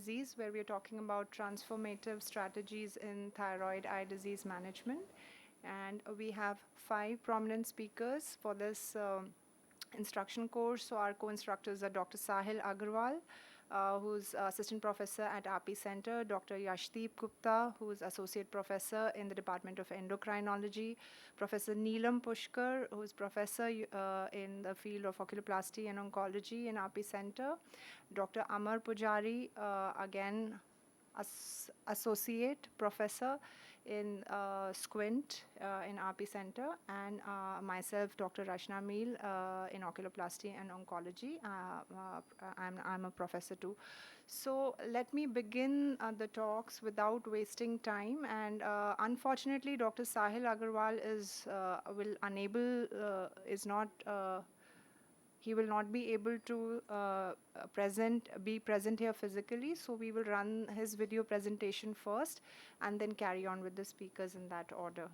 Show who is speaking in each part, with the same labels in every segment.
Speaker 1: disease, where we're talking about transformative strategies in thyroid eye disease management. And we have 5 prominent speakers for this instruction course. So our co-instructors are Dr. Sahil Agarwal, who's assistant professor at RP Center, Dr. Yashdeep Gupta, who's associate professor in the Department of Endocrinology, Professor Neelam Pushkar, who's professor in the field of oculoplasty and oncology in RP Center, Dr. Amar Pujari, again associate professor in Squint in RP Center, and myself, Dr. Rashna Meel, in oculoplasty and oncology. I'm a professor too. So let me begin the talks without wasting time. And unfortunately, Dr. Sahil Agarwal is not. He will not be able to be present here physically, so we will run his video presentation first and then carry on with the speakers in that order.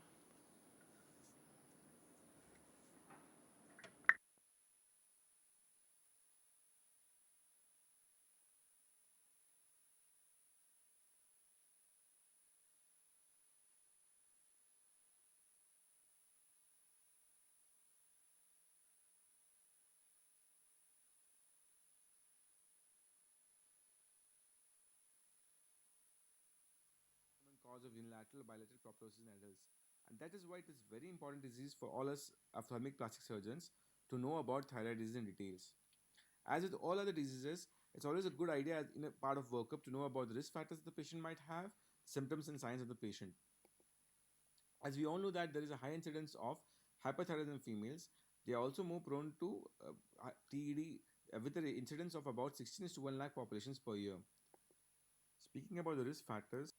Speaker 2: Common cause of unilateral bilateral proptosis in adults. And that is why it is very important disease for all us ophthalmic plastic surgeons to know about thyroid disease in details. As with all other diseases, it's always a good idea in a part of workup to know about the risk factors the patient might have, symptoms and signs of the patient. As we all know that there is a high incidence of hyperthyroidism in females, they are also more prone to TED with an incidence of about 16 to 1 lakh populations per year. Speaking about the risk factors,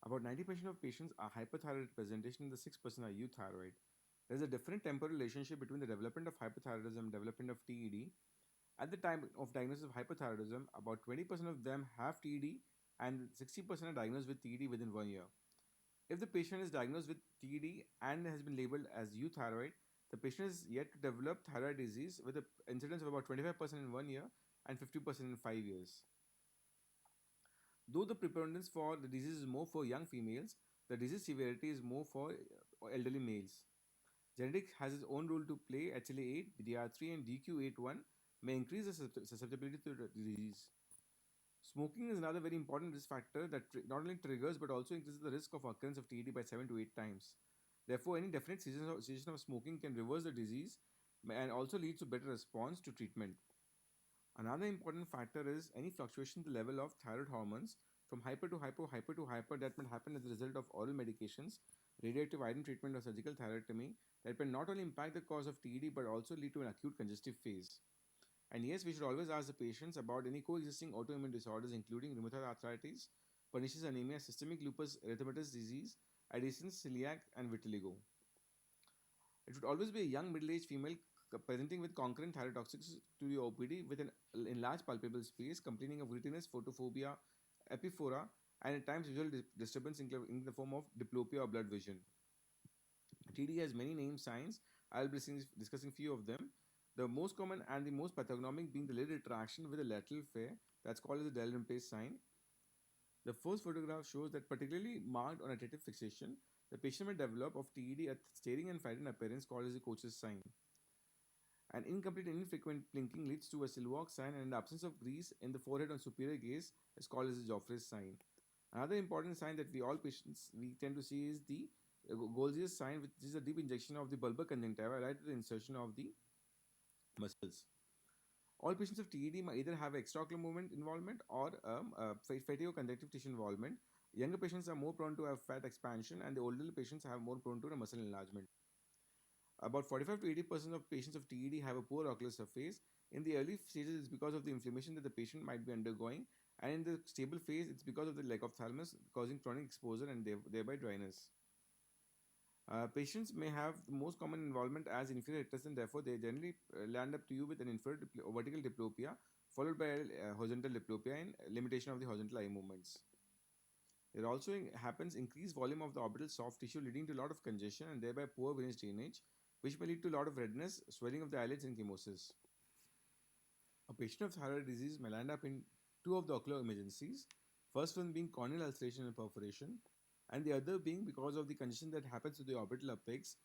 Speaker 2: about 90% of patients are hyperthyroid presentation and the 6% are euthyroid. There is a different temporal relationship between the development of hyperthyroidism and development of TED. At the time of diagnosis of hyperthyroidism, about 20% of them have TED and 60% are diagnosed with TED within 1 year. If the patient is diagnosed with TED and has been labeled as euthyroid, the patient is yet to develop thyroid disease with an incidence of about 25% in 1 year and 50% in 5 years. Though the preponderance for the disease is more for young females, the disease severity is more for elderly males. Genetics has its own role to play. HLA8, DR3, and DQ81 may increase the susceptibility to the disease. Smoking is another very important risk factor that not only triggers but also increases the risk of occurrence of TED by 7 to 8 times. Therefore, any definite cessation of smoking can reverse the disease and also leads to better response to treatment. Another important factor is any fluctuation in the level of thyroid hormones from hyper to hyper to hyper that might happen as a result of oral medications, radioactive iodine treatment, or surgical thyroidectomy that may not only impact the cause of TED but also lead to an acute congestive phase. And yes, we should always ask the patients about any coexisting autoimmune disorders, including rheumatoid arthritis, pernicious anemia, systemic lupus erythematosus disease, Addison's, celiac, and vitiligo. It should always be a young middle-aged female presenting with concurrent thyrotoxics to the OPD with an enlarged palpable space, complaining of grittiness, photophobia, epiphora, and at times visual disturbance in the form of diplopia or blurred vision. TD has many name signs. I'll be discussing few of them. The most common and the most pathognomic being the lid retraction with a lateral flare, that's called as the Dell-Rempe sign. The first photograph shows that particularly marked on attentive fixation, the patient may develop of TED at staring and frightened appearance called as the coach's sign. An incomplete and infrequent blinking leads to a Silwalk sign, and in the absence of grease in the forehead on superior gaze is called as the Joffre's sign. Another important sign that we all patients we tend to see is the Golgi's sign, which is a deep injection of the bulbar conjunctiva right to the insertion of the muscles. All patients of TED might either have extraocular movement involvement or fatigue or conjunctive tissue involvement. Younger patients are more prone to have fat expansion, and the older patients have more prone to a muscle enlargement. About 45 to 80% of patients of TED have a poor ocular surface. In the early stages, it's because of the inflammation that the patient might be undergoing, and in the stable phase, it's because of the lack of thalamus causing chronic exposure and thereby dryness. Patients may have the most common involvement as inferior rectus, and therefore they generally land up to you with an inferior vertical diplopia followed by a horizontal diplopia and limitation of the horizontal eye movements. There also happens increased volume of the orbital soft tissue leading to a lot of congestion and thereby poor venous drainage, which may lead to a lot of redness, swelling of the eyelids, and chemosis. A patient of thyroid disease may land up in two of the ocular emergencies. First one being corneal ulceration and perforation, and the other being because of the condition that happens to the orbital apex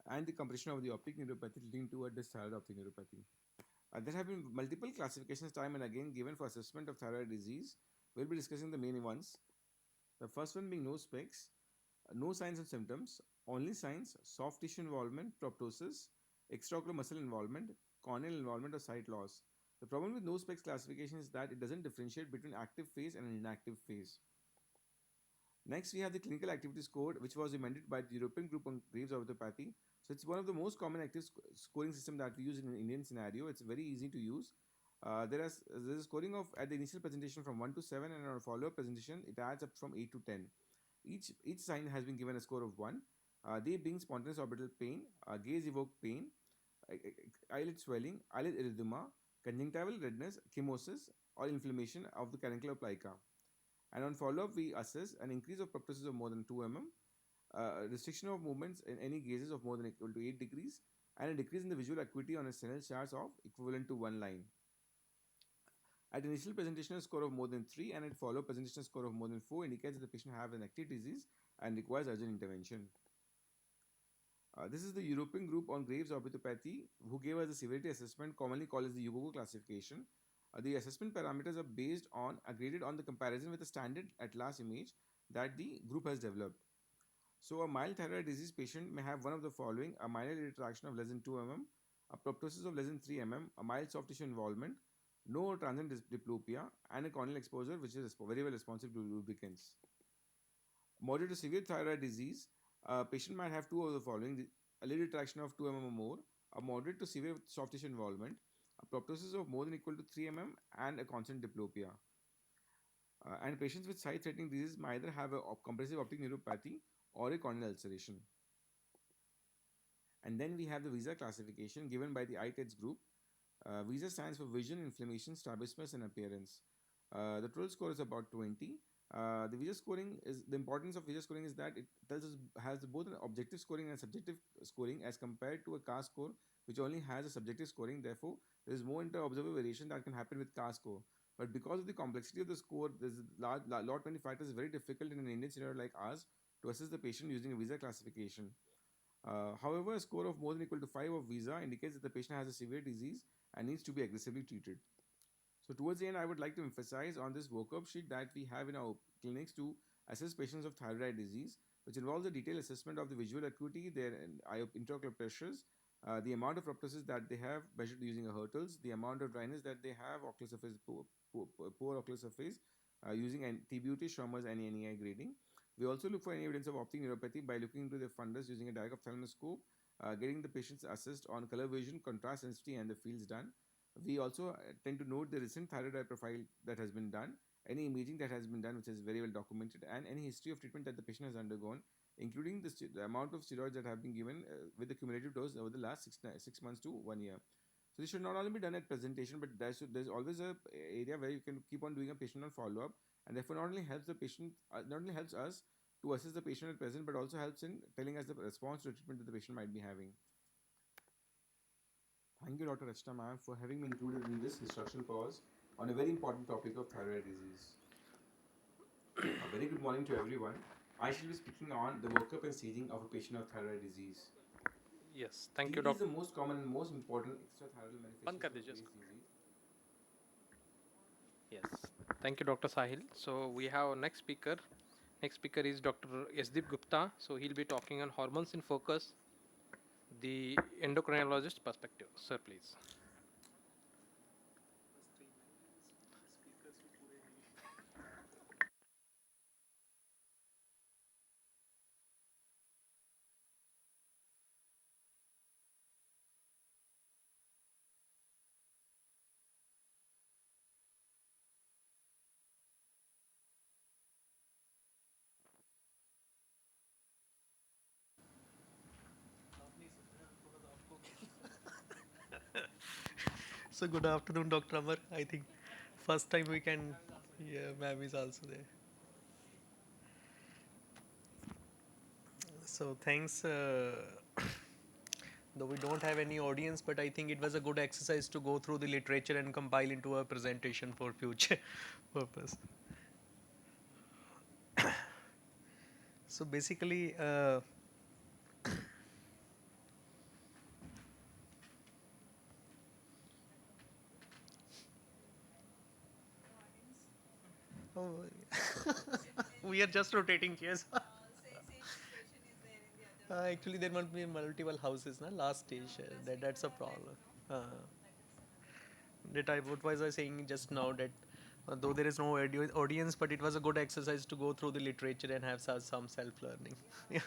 Speaker 2: and the compression of the optic neuropathy leading to a thyroid optic neuropathy. There have been multiple classifications time and again given for assessment of thyroid disease. We'll be discussing the main ones. The first one being no specs, no signs and symptoms, only signs soft tissue involvement, proptosis, extraocular muscle involvement, corneal involvement, or sight loss. The problem with no specs classification is that it doesn't differentiate between active phase and an inactive phase. Next, we have the clinical activity score, which was amended by the European group on Graves' orthopathy. So it's one of the most common active scoring system that we use in an Indian scenario. It's very easy to use. There is a scoring of at the initial presentation from 1 to 7, and on a follow-up presentation it adds up from 8 to 10. Each sign has been given a score of 1. They being spontaneous orbital pain, gaze evoked pain, eyelid swelling, eyelid erythema, conjunctival redness, chemosis, or inflammation of the caruncular plica. And on follow-up, we assess an increase of proptosis of more than 2 mm, restriction of movements in any gazes of more than equal to 8 degrees, and a decrease in the visual acuity on a Snell charts of equivalent to 1 line. At initial presentation score of more than 3 and at follow-up presentation score of more than 4 indicates that the patient has an active disease and requires urgent intervention. This is the European group on Graves' orthopathy who gave us the severity assessment commonly called as the UGOGO classification. The assessment parameters are graded on the comparison with the standard atlas image that the group has developed. So a mild thyroid disease patient may have one of the following: a minor retraction of less than 2 mm, a proptosis of less than 3 mm, a mild soft tissue involvement, no transient diplopia, and a corneal exposure which is very well responsive to lubricants. Moderate to severe thyroid disease, a patient might have two of the following: a lid retraction of 2 mm or more, a moderate to severe soft tissue involvement, a proptosis of more than equal to 3 mm, and a constant diplopia. And patients with sight-threatening disease might either have a compressive optic neuropathy or a corneal ulceration. And then we have the VISA classification given by the ITEDS group. VISA stands for Vision, Inflammation, Strabismus, and Appearance. The total score is about 20. The VISA scoring is the importance of VISA scoring is that it tells us has both an objective scoring and subjective scoring as compared to a CAS score, which only has a subjective scoring. Therefore, there is more inter-observer variation that can happen with CAS score. But because of the complexity of the score, there's a lot many factors. Very difficult in an Indian scenario like ours to assess the patient using a VISA classification. However, a score of more than equal to 5 of VISA indicates that the patient has a severe disease and needs to be aggressively treated. So towards the end, I would like to emphasize on this workup sheet that we have in our clinics to assess patients of thyroid disease, which involves a detailed assessment of the visual acuity, their intraocular pressures, the amount of proptosis that they have measured using a Hertels, the amount of dryness that they have, ocular surface, poor ocular surface, using an TBUT, Schirmer's, and NEI grading. We also look for any evidence of optic neuropathy by looking into the fundus using a direct ophthalmoscope, getting the patients assessed on color vision, contrast sensitivity, and the fields done. We also tend to note the recent thyroid eye profile that has been done, any imaging that has been done, which is very well documented, and any history of treatment that the patient has undergone, including the amount of steroids that have been given with the cumulative dose over the last 6 months to 1 year. So this should not only be done at presentation, but there's always a area where you can keep on doing a patient on follow up, and therefore not only helps the patient, not only helps us to assess the patient at present, but also helps in telling us the response to the treatment that the patient might be having. Thank you, Dr. Rachna ma'am, for having me included in this instruction pause on a very important topic of thyroid disease. A very good morning to everyone. I shall be speaking on the workup and staging of a patient of thyroid disease.
Speaker 3: Yes, thank you,
Speaker 2: TD is
Speaker 3: Doctor.
Speaker 2: the most common and most important extrathyroidal
Speaker 3: बंद कर
Speaker 2: manifestation of
Speaker 3: दीजिए
Speaker 2: Graves'
Speaker 3: इसको.
Speaker 2: disease.
Speaker 3: Yes, thank you, Dr. Sahil. So we have next speaker. Next speaker is Dr. Yasdeep Gupta. So he'll be talking on hormones in focus, the endocrinologist perspective. Sir, please.
Speaker 4: So good afternoon, Dr. Amar. I think first time we can, yeah, ma'am is also there. So thanks, though we don't have any audience, but I think it was a good exercise to go through the literature and compile into a presentation for future purpose. So basically, oh, we are just rotating chairs. Actually, there must be multiple houses, na? Last stage. That's a problem. Uh, what was I saying just now that though there is no audience, but it was a good exercise to go through the literature and have some self-learning. Yeah.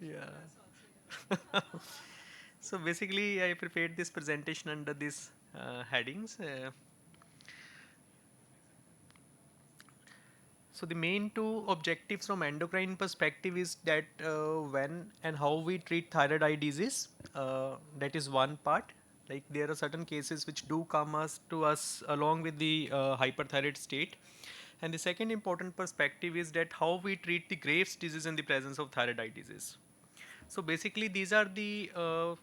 Speaker 4: Yeah. So basically, I prepared this presentation under these headings. So the main two objectives from endocrine perspective is that when and how we treat thyroid eye disease. That is one part. Like there are certain cases which do come to us along with the hyperthyroid state. And the second important perspective is that how we treat the Graves' disease in the presence of thyroid eye disease. So basically, these are the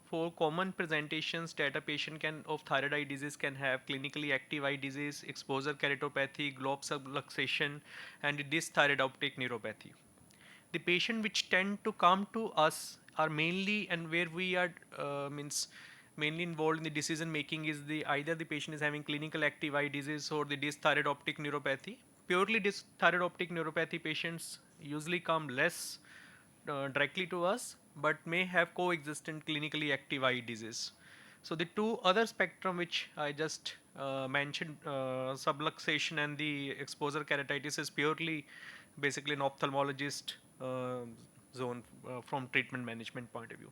Speaker 4: four common presentations that a patient can of thyroid eye disease can have: clinically active eye disease, exposure keratopathy, globe subluxation, and dysthyroid optic neuropathy. The patient which tend to come to us are mainly, and where we are means mainly involved in the decision making is the either the patient is having clinical active eye disease or the dysthyroid optic neuropathy. Purely dysthyroid optic neuropathy patients usually come less directly to us, but may have coexistent clinically active eye disease. So the two other spectrum which I just mentioned, subluxation and the exposure keratitis, is purely basically an ophthalmologist zone from treatment management point of view.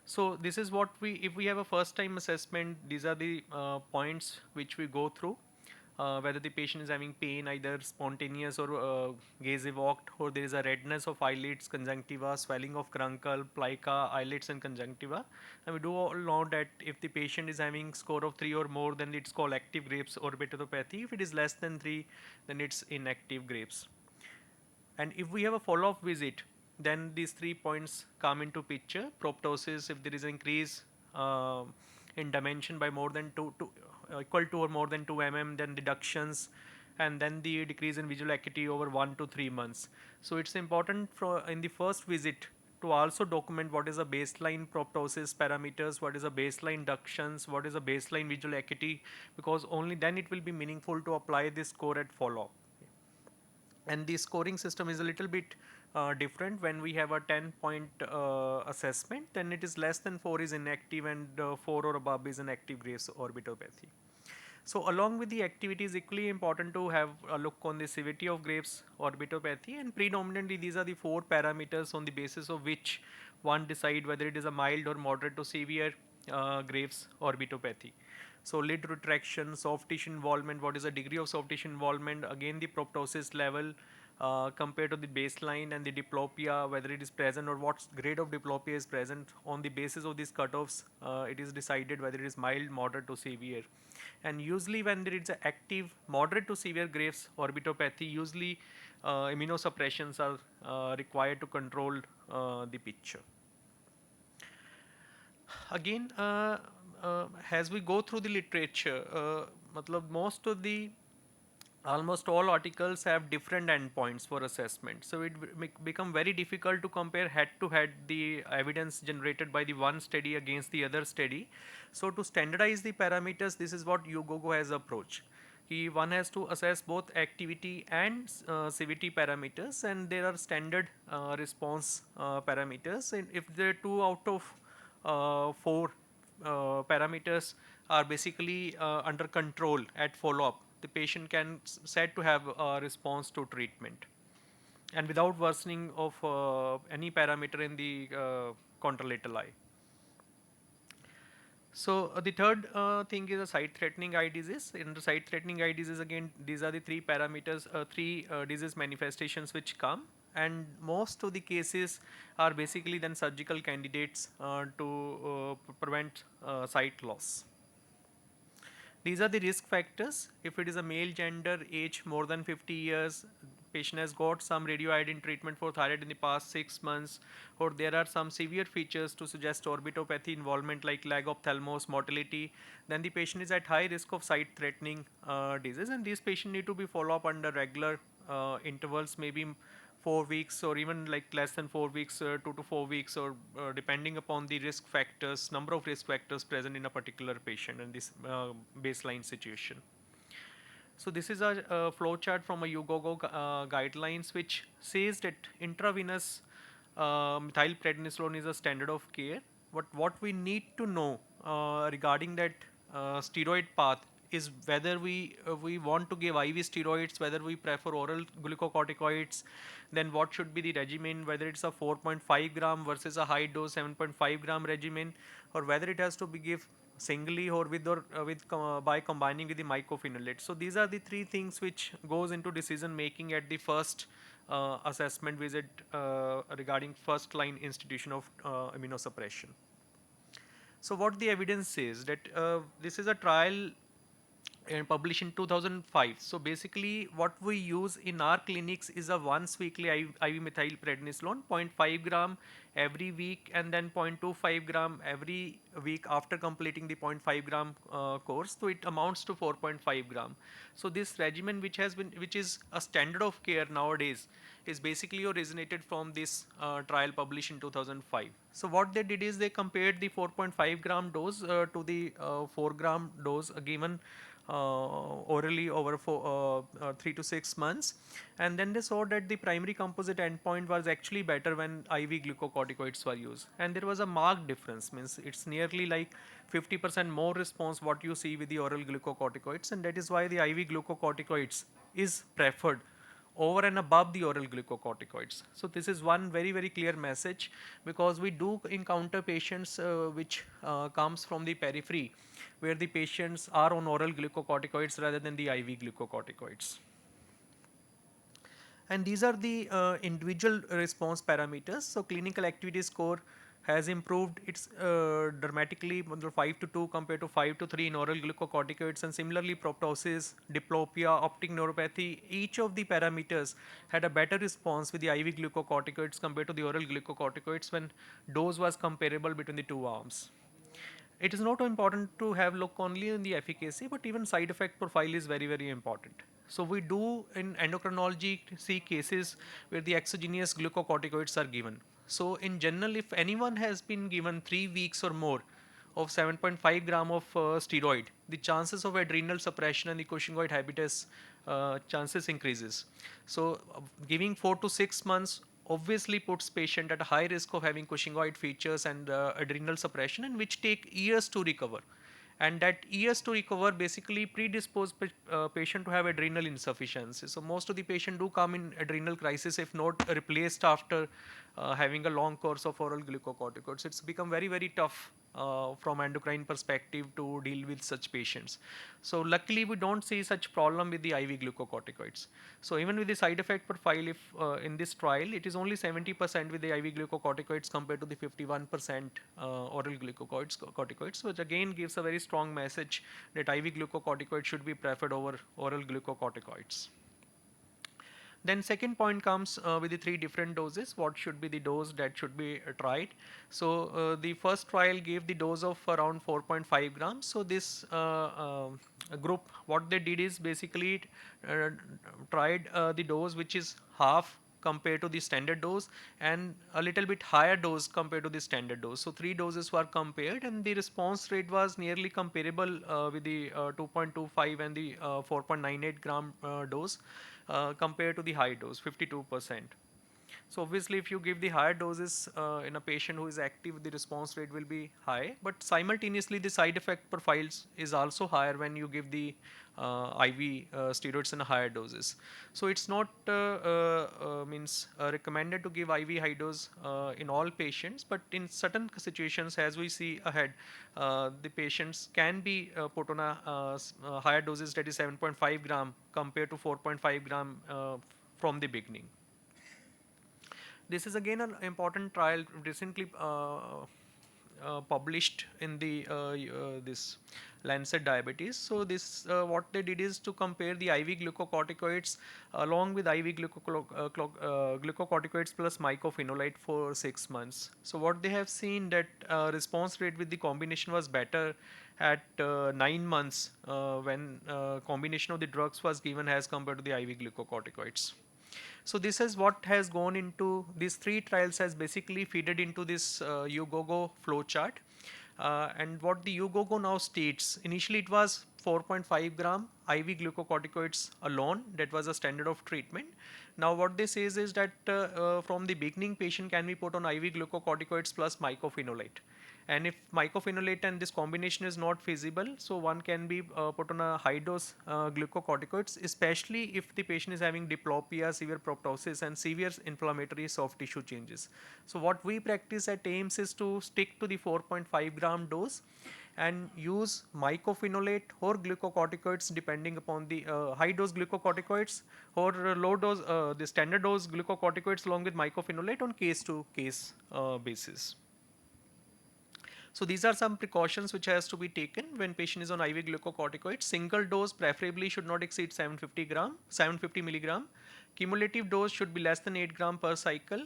Speaker 4: So this is what if we have a first time assessment, these are the points which we go through. Whether the patient is having pain, either spontaneous or gaze evoked, or there is a redness of eyelids, conjunctiva, swelling of caruncle, plica, eyelids and conjunctiva. And we do all know that if the patient is having score of 3 or more, then it's called active Graves orbitopathy. If it is less than 3, then it's inactive Graves. And if we have a follow-up visit, then these 3 points come into picture. Proptosis, if there is an increase in dimension by more than equal to or more than 2 mm, then reductions, and then the decrease in visual acuity over 1 to 3 months. So it's important in the first visit to also document what is a baseline proptosis parameters, what is a baseline ductions, what is a baseline visual acuity, because only then it will be meaningful to apply this score at follow-up. And the scoring system is a little bit different. When we have a 10-point assessment, then it is less than 4 is inactive, and 4 or above is an active Graves orbitopathy. So along with the activity, is equally important to have a look on the severity of Graves orbitopathy, and predominantly these are the 4 parameters on the basis of which one decide whether it is a mild or moderate to severe Graves orbitopathy. So lid retraction, soft tissue involvement, what is the degree of soft tissue involvement, again the proptosis level compared to the baseline, and the diplopia, whether it is present or what grade of diplopia is present. On the basis of these cutoffs, it is decided whether it is mild, moderate to severe. And usually when there is an active moderate to severe Graves orbitopathy, usually immunosuppressions are required to control the picture. Again, as we go through the literature, most of the almost all articles have different endpoints for assessment, so it become very difficult to compare head to head the evidence generated by the one study against the other study. So to standardize the parameters, this is what UGOGO has approached. One has to assess both activity and severity parameters, and there are standard response parameters, and if there are 2 out of 4 parameters are basically under control at follow-up, the patient can said to have a response to treatment, and without worsening of any parameter in the contralateral eye. So the third thing is a sight-threatening eye disease. In the sight-threatening eye disease, again, these are the 3 parameters, 3 disease manifestations which come, and most of the cases are basically then surgical candidates to prevent sight loss. These are the risk factors. If it is a male, gender, age more than 50 years, patient has got some radioiodine treatment for thyroid in the past 6 months, or there are some severe features to suggest orbitopathy involvement like lag ophthalmos, motility, then the patient is at high risk of sight-threatening disease, and these patients need to be followed up under regular intervals, maybe 4 weeks or even like less than 4 weeks, 2 to 4 weeks, or depending upon the risk factors, number of risk factors present in a particular patient in this baseline situation. So this is a flow chart from a UGOGO guidelines, which says that intravenous methylprednisolone is a standard of care. What we need to know regarding that steroid path is whether we want to give IV steroids, whether we prefer oral glucocorticoids, then what should be the regimen, whether it's a 4.5 gram versus a high dose 7.5 gram regimen, or whether it has to be give singly or by combining with the mycophenolate. So these are the three things which goes into decision making at the first assessment visit regarding first line institution of immunosuppression. So what the evidence says that this is a trial and published in 2005. So basically what we use in our clinics is a once weekly IV methylprednisolone, zero point 0.5 gram every week, and then 0.25 gram every week after completing the 0.5 gram course. So it amounts to 4.5 gram. So this regimen, which is a standard of care nowadays, is basically originated from this trial published in 2005. So what they did is they compared the 4.5 gram dose to the 4 gram dose given orally over 3 to 6 months, and then they saw that the primary composite endpoint was actually better when IV glucocorticoids were used, and there was a marked difference, means it's nearly like 50% more response what you see with the oral glucocorticoids, and that is why the IV glucocorticoids is preferred over and above the oral glucocorticoids. So this is one very clear message, because we do encounter patients which comes from the periphery, where the patients are on oral glucocorticoids rather than the IV glucocorticoids. And these are the individual response parameters. So clinical activity score has improved, it's dramatically 5 to 2 compared to 5 to 3 in oral glucocorticoids, and similarly proptosis, diplopia, optic neuropathy, each of the parameters had a better response with the IV glucocorticoids compared to the oral glucocorticoids when dose was comparable between the two arms. It is not important to have look only in the efficacy, but even side effect profile is very important. So we do in endocrinology see cases where the exogenous glucocorticoids are given. So in general, if anyone has been given 3 weeks or more of 7.5 gram of steroid, the chances of adrenal suppression and the Cushingoid habitus chances increases. So giving 4 to 6 months obviously puts patient at a high risk of having Cushingoid features and adrenal suppression, and which take years to recover. And that years to recover basically predispose patient to have adrenal insufficiency. So most of the patient do come in adrenal crisis if not replaced after having a long course of oral glucocorticoids. It's become very tough from endocrine perspective to deal with such patients. So luckily we don't see such problem with the IV glucocorticoids. So even with the side effect profile, if in this trial it is only 70% with the IV glucocorticoids compared to the 51% oral glucocorticoids, which again gives a very strong message that IV glucocorticoids should be preferred over oral glucocorticoids. Then second point comes with the 3 different doses. What should be the dose that should be tried? So the first trial gave the dose of around 4.5 grams. So this group, what they did is basically tried the dose which is half compared to the standard dose, and a little bit higher dose compared to the standard dose. So 3 doses were compared, and the response rate was nearly comparable with the 2.25 and the 4.98 gram dose compared to the high dose, 52%. So obviously if you give the higher doses in a patient who is active, the response rate will be high, but simultaneously the side effect profiles is also higher when you give the IV steroids in higher doses. So it's not recommended to give IV high dose in all patients, but in certain situations, as we see ahead, the patients can be put on a higher doses, that is 7.5 gram compared to 4.5 gram from the beginning. This is again an important trial recently published in the this Lancet Diabetes. So this what they did is to compare the IV glucocorticoids along with IV glucocorticoids plus mycophenolate for 6 months. So what they have seen that response rate with the combination was better at 9 months when combination of the drugs was given as compared to the IV glucocorticoids. So this is what has gone into these three trials has basically feeded into this UGOGO flow chart. And what the UGOGO now states, initially it was 4.5 gram IV glucocorticoids alone, that was a standard of treatment. Now what they says is that from the beginning patient can be put on IV glucocorticoids plus mycophenolate. And if mycophenolate and this combination is not feasible, so one can be put on a high dose glucocorticoids, especially if the patient is having diplopia, severe proptosis, and severe inflammatory soft tissue changes. So what we practice at AIMS is to stick to the 4.5 gram dose and use mycophenolate or glucocorticoids depending upon the high dose glucocorticoids or low dose the standard dose glucocorticoids along with mycophenolate on case to case basis. So these are some precautions which has to be taken when patient is on IV glucocorticoids. Single dose preferably should not exceed 750 milligram. Cumulative dose should be less than 8 gram per cycle.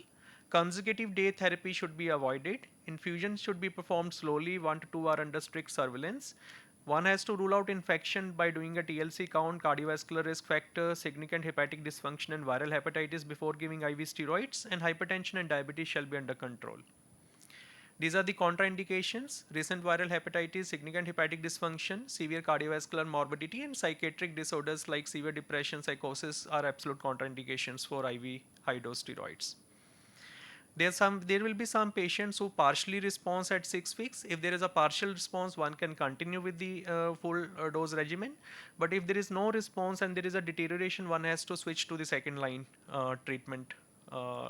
Speaker 4: Consecutive day therapy should be avoided. Infusions should be performed slowly, 1 to 2 hours under strict surveillance. One has to rule out infection by doing a TLC count, cardiovascular risk factor, significant hepatic dysfunction and viral hepatitis before giving IV steroids, and hypertension and diabetes shall be under control. These are the contraindications: recent viral hepatitis, significant hepatic dysfunction, severe cardiovascular morbidity, and psychiatric disorders like severe depression, psychosis are absolute contraindications for IV high dose steroids. There will be some patients who partially respond at 6 weeks. If there is a partial response, one can continue with the full dose regimen. But if there is no response and there is a deterioration, one has to switch to the second line treatment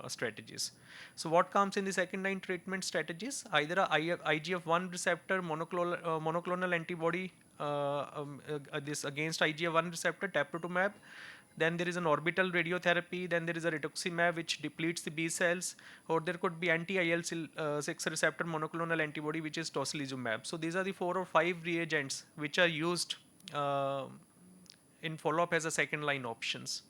Speaker 4: strategies. So what comes in the second line treatment strategies? Either a IGF-1 receptor monoclonal antibody this against IGF-1 receptor, teprotumab. Then there is an orbital radiotherapy. Then there is a rituximab which depletes the B cells, or there could be anti-IL-6 receptor monoclonal antibody which is tocilizumab. So these are the 4 or 5 reagents which are used in follow-up as a second line options.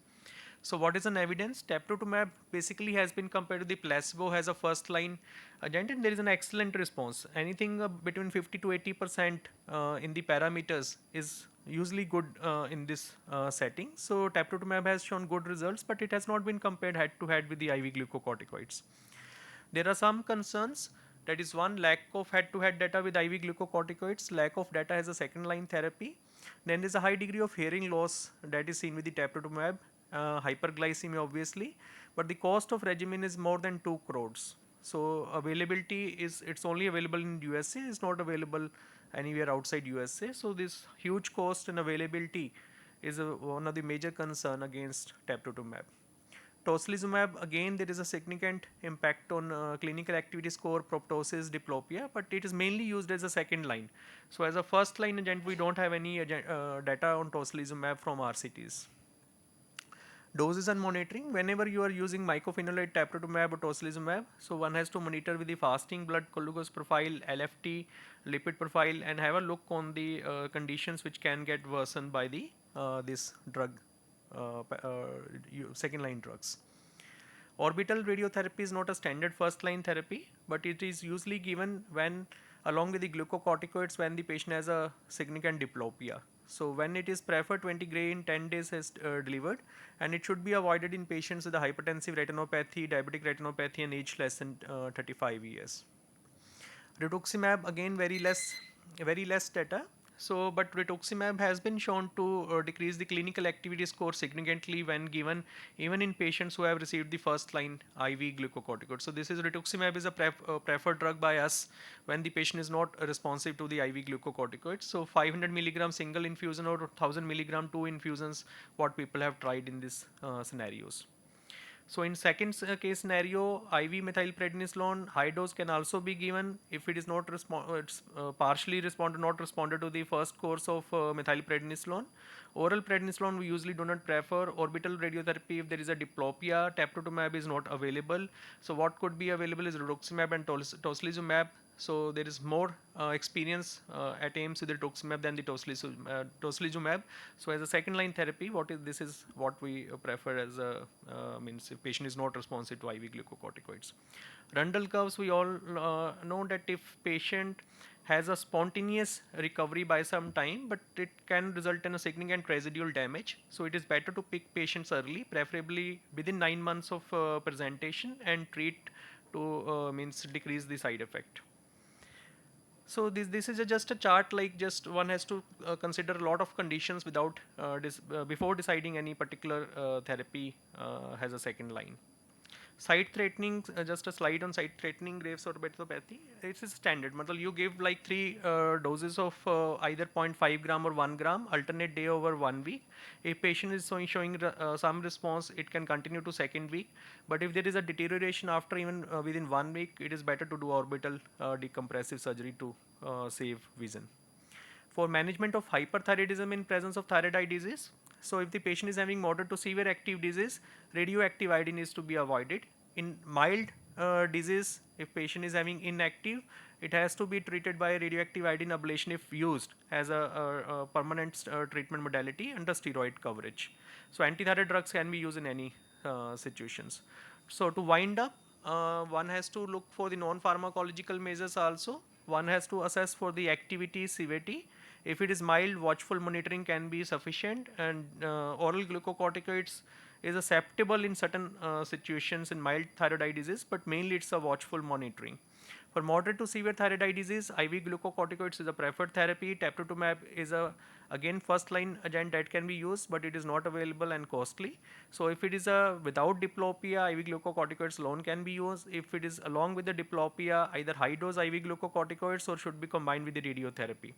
Speaker 4: So what is an evidence? Teprotumab basically has been compared to the placebo as a first line agent, and there is an excellent response. Anything between 50 to 80% in the parameters is usually good in this setting. So teprotumab has shown good results, but it has not been compared head to head with the IV glucocorticoids. There are some concerns. That is one, lack of head-to-head data with IV glucocorticoids, lack of data as a second-line therapy. Then there is a high degree of hearing loss that is seen with the teprotumab, hyperglycemia obviously, but the cost of regimen is more than 2 crores. So availability is, it's only available in USA, it's not available anywhere outside USA. So this huge cost and availability is one of the major concern against teprotumab. Tocilizumab, again there is a significant impact on clinical activity score, proptosis, diplopia, but it is mainly used as a second line. So as a first line agent, we don't have any data on tocilizumab from RCTs. Doses and monitoring: whenever you are using mycophenolate, teprotumab or tocilizumab, so one has to monitor with the fasting blood glucose profile, LFT, lipid profile, and have a look on the conditions which can get worsened by the this drug, second line drugs. Orbital radiotherapy is not a standard first line therapy, but it is usually given when along with the glucocorticoids when the patient has a significant diplopia. So when it is preferred, 20 gray in 10 days is delivered, and it should be avoided in patients with a hypertensive retinopathy, diabetic retinopathy, and age less than 35 years. Rituximab, again very less data. So, but rituximab has been shown to decrease the clinical activity score significantly when given even in patients who have received the first line IV glucocorticoid. So this is rituximab is a preferred drug by us when the patient is not responsive to the IV glucocorticoids. So 500 milligram single infusion or 1000 milligram 2 infusions, what people have tried in these scenarios. So in second case scenario, IV methylprednisolone high dose can also be given if it is not partially not responded to the first course of methylprednisolone. Oral prednisolone we usually do not prefer. Orbital radiotherapy if there is a diplopia, teprotumab is not available. So what could be available is rituximab and tocilizumab. So there is more experience at AIMS with the rituximab than the tocilizumab. So as a second line therapy, this is what we prefer as a means if patient is not responsive to IV glucocorticoids. Rundle curves, we all know that if patient has a spontaneous recovery by some time, but it can result in a significant residual damage. So it is better to pick patients early, preferably within 9 months of presentation, and treat to means decrease the side effect. So this is just a chart, like just one has to consider a lot of conditions without before deciding any particular therapy has a second line. Side threatening, just a slide on side threatening Graves orbitopathy. It's a standard. Matlab you give like 3 doses of either 0.5 gram or 1 gram alternate day over 1 week. If patient is showing some response, it can continue to second week. But if there is a deterioration after even within 1 week, it is better to do orbital decompressive surgery to save vision. For management of hyperthyroidism in presence of thyroid eye disease, so if the patient is having moderate to severe active disease, radioactive iodine is to be avoided. In mild disease, if patient is having inactive, it has to be treated by radioactive iodine ablation if used as a permanent treatment modality under steroid coverage. So antithyroid drugs can be used in any situations. So to wind up, one has to look for the non-pharmacological measures also. One has to assess for the activity severity. If it is mild, watchful monitoring can be sufficient, and oral glucocorticoids is acceptable in certain situations in mild thyroid eye disease, but mainly it's a watchful monitoring. For moderate to severe thyroid eye disease, IV glucocorticoids is a preferred therapy. Teprotumab is a again first line agent that can be used, but it is not available and costly. So if it is a without diplopia, IV glucocorticoids alone can be used. If it is along with the diplopia, either high dose IV glucocorticoids or should be combined with the radiotherapy.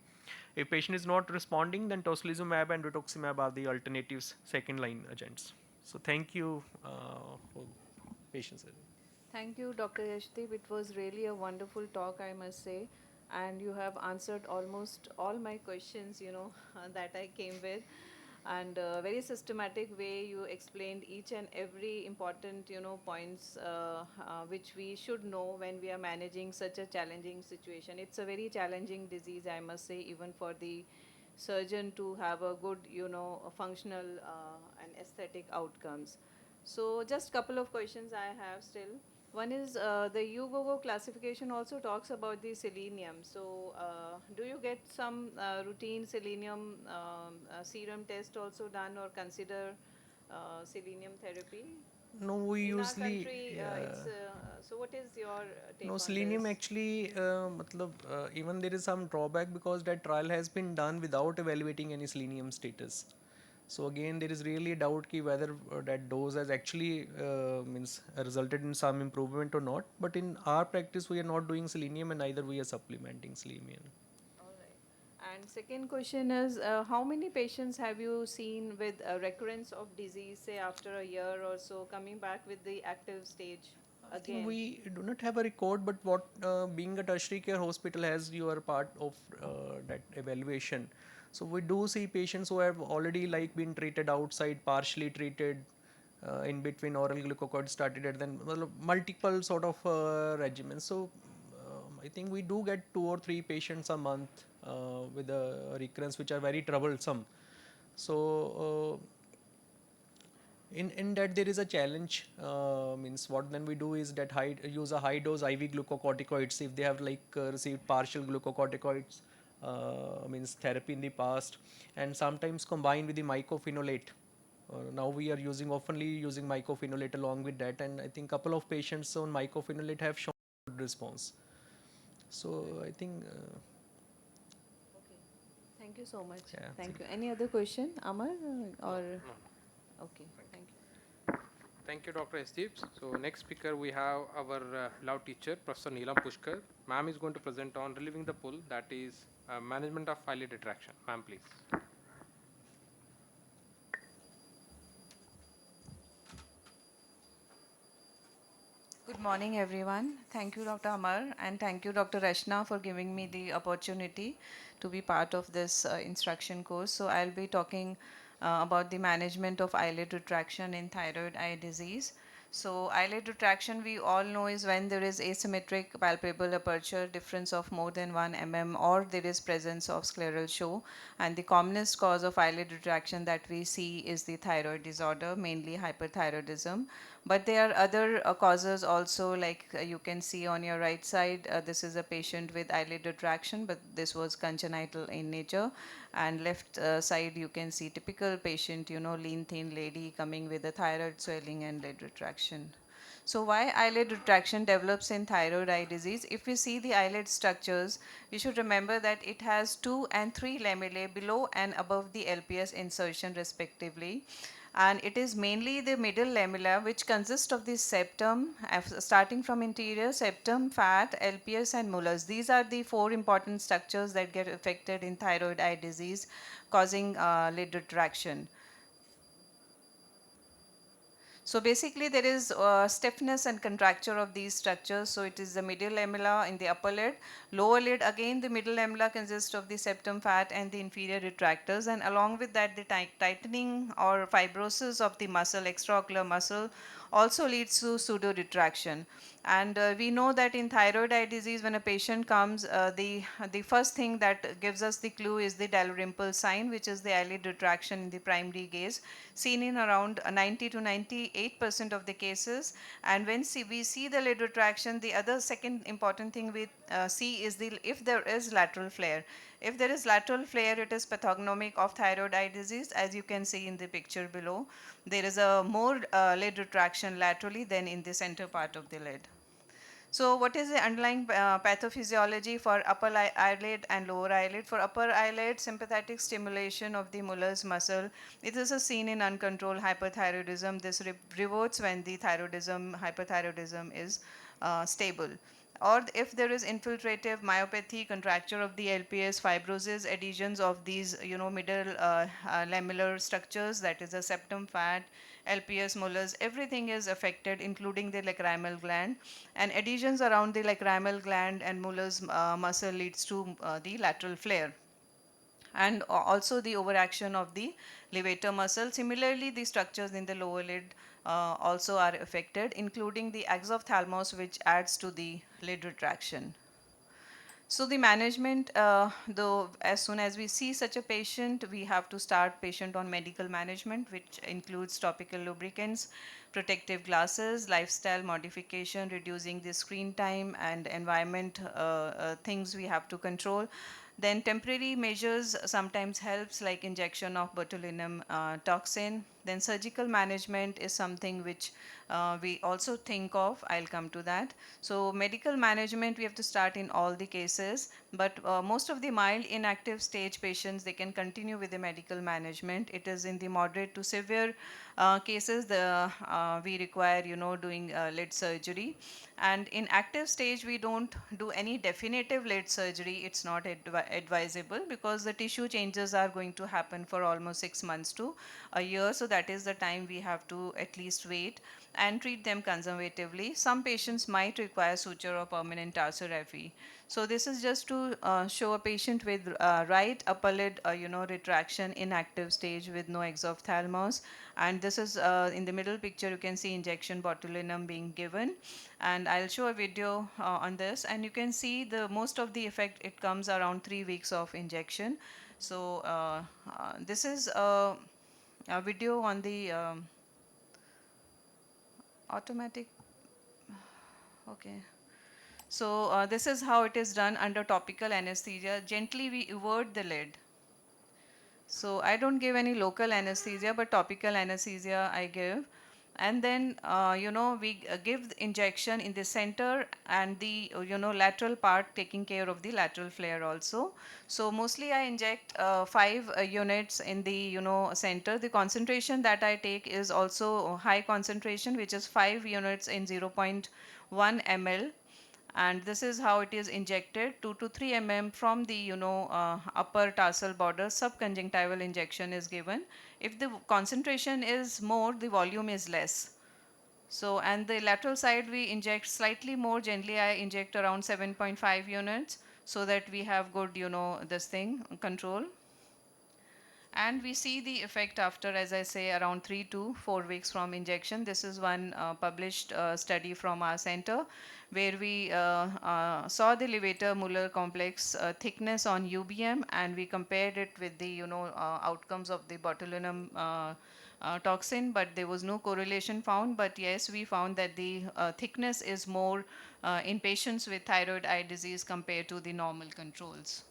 Speaker 4: If patient is not responding, then tocilizumab and rituximab are the alternatives, second line agents. So thank you for patience.
Speaker 5: Thank you, Dr. Yashdeep. It was really a wonderful talk, I must say. And you have answered almost all my questions, that I came with. And very systematic way you explained each and every important, points which we should know when we are managing such a challenging situation. It's a very challenging disease, I must say, even for the surgeon to have a good, functional and aesthetic outcomes. So just couple of questions I have still. One is the UGOGO classification also talks about the selenium. So do you get some routine selenium serum test also done or consider selenium therapy?
Speaker 4: No, we
Speaker 5: In our
Speaker 4: usually
Speaker 5: country, it's so. What is your
Speaker 4: no
Speaker 5: take on
Speaker 4: selenium
Speaker 5: this?
Speaker 4: actually. Even there is some drawback because that trial has been done without evaluating any selenium status. So again, there is really a doubt ki whether that dose has actually means resulted in some improvement or not. But in our practice, we are not doing selenium, and neither we are supplementing selenium.
Speaker 5: All right. And second question is, how many patients have you seen with a recurrence of disease, say after a year or so, coming back with the active stage
Speaker 4: I think
Speaker 5: again?
Speaker 4: we do not have a record, but what being a tertiary care hospital has, you are part of that evaluation. So we do see patients who have already like been treated outside, partially treated, in between oral glucocorticoid started, and then well, multiple sort of regimens. So I think we do get 2 or 3 patients a month with a recurrence which are very troublesome. So in that there is a challenge, means what then we do is that use a high dose IV glucocorticoids if they have like received partial glucocorticoids, means therapy in the past, and sometimes combined with the mycophenolate. Now we are using oftenly using mycophenolate along with that, and I think couple of patients on mycophenolate have shown good response. So I think
Speaker 5: Okay. Thank you so much.
Speaker 4: yeah.
Speaker 5: Thank you. Any other question, Amar, or
Speaker 3: No.
Speaker 5: okay? Thank you.
Speaker 3: Thank you, Dr. Esdeep. So next speaker we have our love teacher, Professor Neelam Pushkar. Ma'am is going to present on relieving the pull, that is management of eyelid retraction. Ma'am, please.
Speaker 5: Good morning, everyone. Thank you, Dr. Amar, and thank you, Dr. Rashna, for giving me the opportunity to be part of this instruction course. So I'll be talking about the management of eyelid retraction in thyroid eye disease. So eyelid retraction, we all know, is when there is asymmetric palpable aperture difference of more than 1 mm, or there is presence of scleral show. And the commonest cause of eyelid retraction that we see is the thyroid disorder, mainly hyperthyroidism. But there are other causes also, like you can see on your right side, this is a patient with eyelid retraction, but this was congenital in nature. And left side, you can see typical patient, lean, thin lady coming with a thyroid swelling and lid retraction. So why eyelid retraction develops in thyroid eye disease? If we see the eyelid structures, we should remember that it has 2 and 3 lamellae below and above the LPS insertion respectively. And it is mainly the middle lamella which consist of the septum, starting from interior, septum, fat, LPS and molars. These are the 4 important structures that get affected in thyroid eye disease, causing lid retraction. So basically there is stiffness and contracture of these structures. So it is the middle lamella in the upper lid. Lower lid, again the middle lamella consists of the septum, fat and the inferior retractors, and along with that the tightening or fibrosis of the muscle, extraocular muscle, also leads to pseudo retraction. And we know that in thyroid eye disease, when a patient comes, the first thing that gives us the clue is the Dalrymple sign, which is the eyelid retraction in the primary gaze, seen in around 90 to 98% of the cases. And when we see the lid retraction, the other second important thing we see is if there is lateral flare. If there is lateral flare, it is pathognomic of thyroid eye disease, as you can see in the picture below. There is a more lid retraction laterally than in the center part of the lid. So what is the underlying pathophysiology for upper eyelid and lower eyelid? For upper eyelid, sympathetic stimulation of the Muller's muscle. It is a seen in uncontrolled hyperthyroidism. This reverts when the hyperthyroidism is stable. Or if there is infiltrative myopathy, contracture of the LPS, fibrosis, adhesions of these, middle lamellar structures, that is the septum, fat, LPS, molars, everything is affected, including the lacrimal gland. And adhesions around the lacrimal gland and molars muscle leads to the lateral flare, and also the overaction of the levator muscle. Similarly, the structures in the lower lid also are affected, including the axophthalmos, which adds to the lid retraction. So the management, though, as soon as we see such a patient, we have to start patient on medical management, which includes topical lubricants, protective glasses, lifestyle modification, reducing the screen time, and environment things we have to control. Then temporary measures sometimes helps, like injection of botulinum toxin. Then surgical management is something which we also think of. I'll come to that. So medical management we have to start in all the cases, but most of the mild inactive stage patients, they can continue with the medical management. It is in the moderate to severe cases we require doing lid surgery. And in active stage we don't do any definitive lid surgery. It's not advisable, because the tissue changes are going to happen for almost 6 months to a year. So that is the time we have to at least wait and treat them conservatively. Some patients might require suture or permanent tarsorrhaphy. So this is just to show a patient with right upper lid, retraction in active stage with no exophthalmos. And this is in the middle picture, you can see injection botulinum being given. And I'll show a video on this. And you can see the most of the effect, it comes around 3 weeks of injection. So this is a video on the automatic. Okay. So this is how it is done under topical anesthesia. Gently we invert the lid. So I don't give any local anesthesia, but topical anesthesia I give. And then, we give the injection in the center and the, lateral part, taking care of the lateral flare also. So mostly I inject 5 units in the, center. The concentration that I take is also high concentration, which is 5 units in 0.1 ml. And this is how it is injected, 2 to 3 mm from the upper tarsal border. Subconjunctival injection is given. If the concentration is more, the volume is less. So, and the lateral side we inject slightly more. Generally I inject around 7.5 units, so that we have good, this thing, control. And we see the effect after, as I say, around 3 to 4 weeks from injection. This is one published study from our center where we saw the levator Muller complex thickness on UBM, and we compared it with the outcomes of the botulinum toxin, but there was no correlation found. But yes, we found that the thickness is more in patients with thyroid eye disease compared to the normal controls.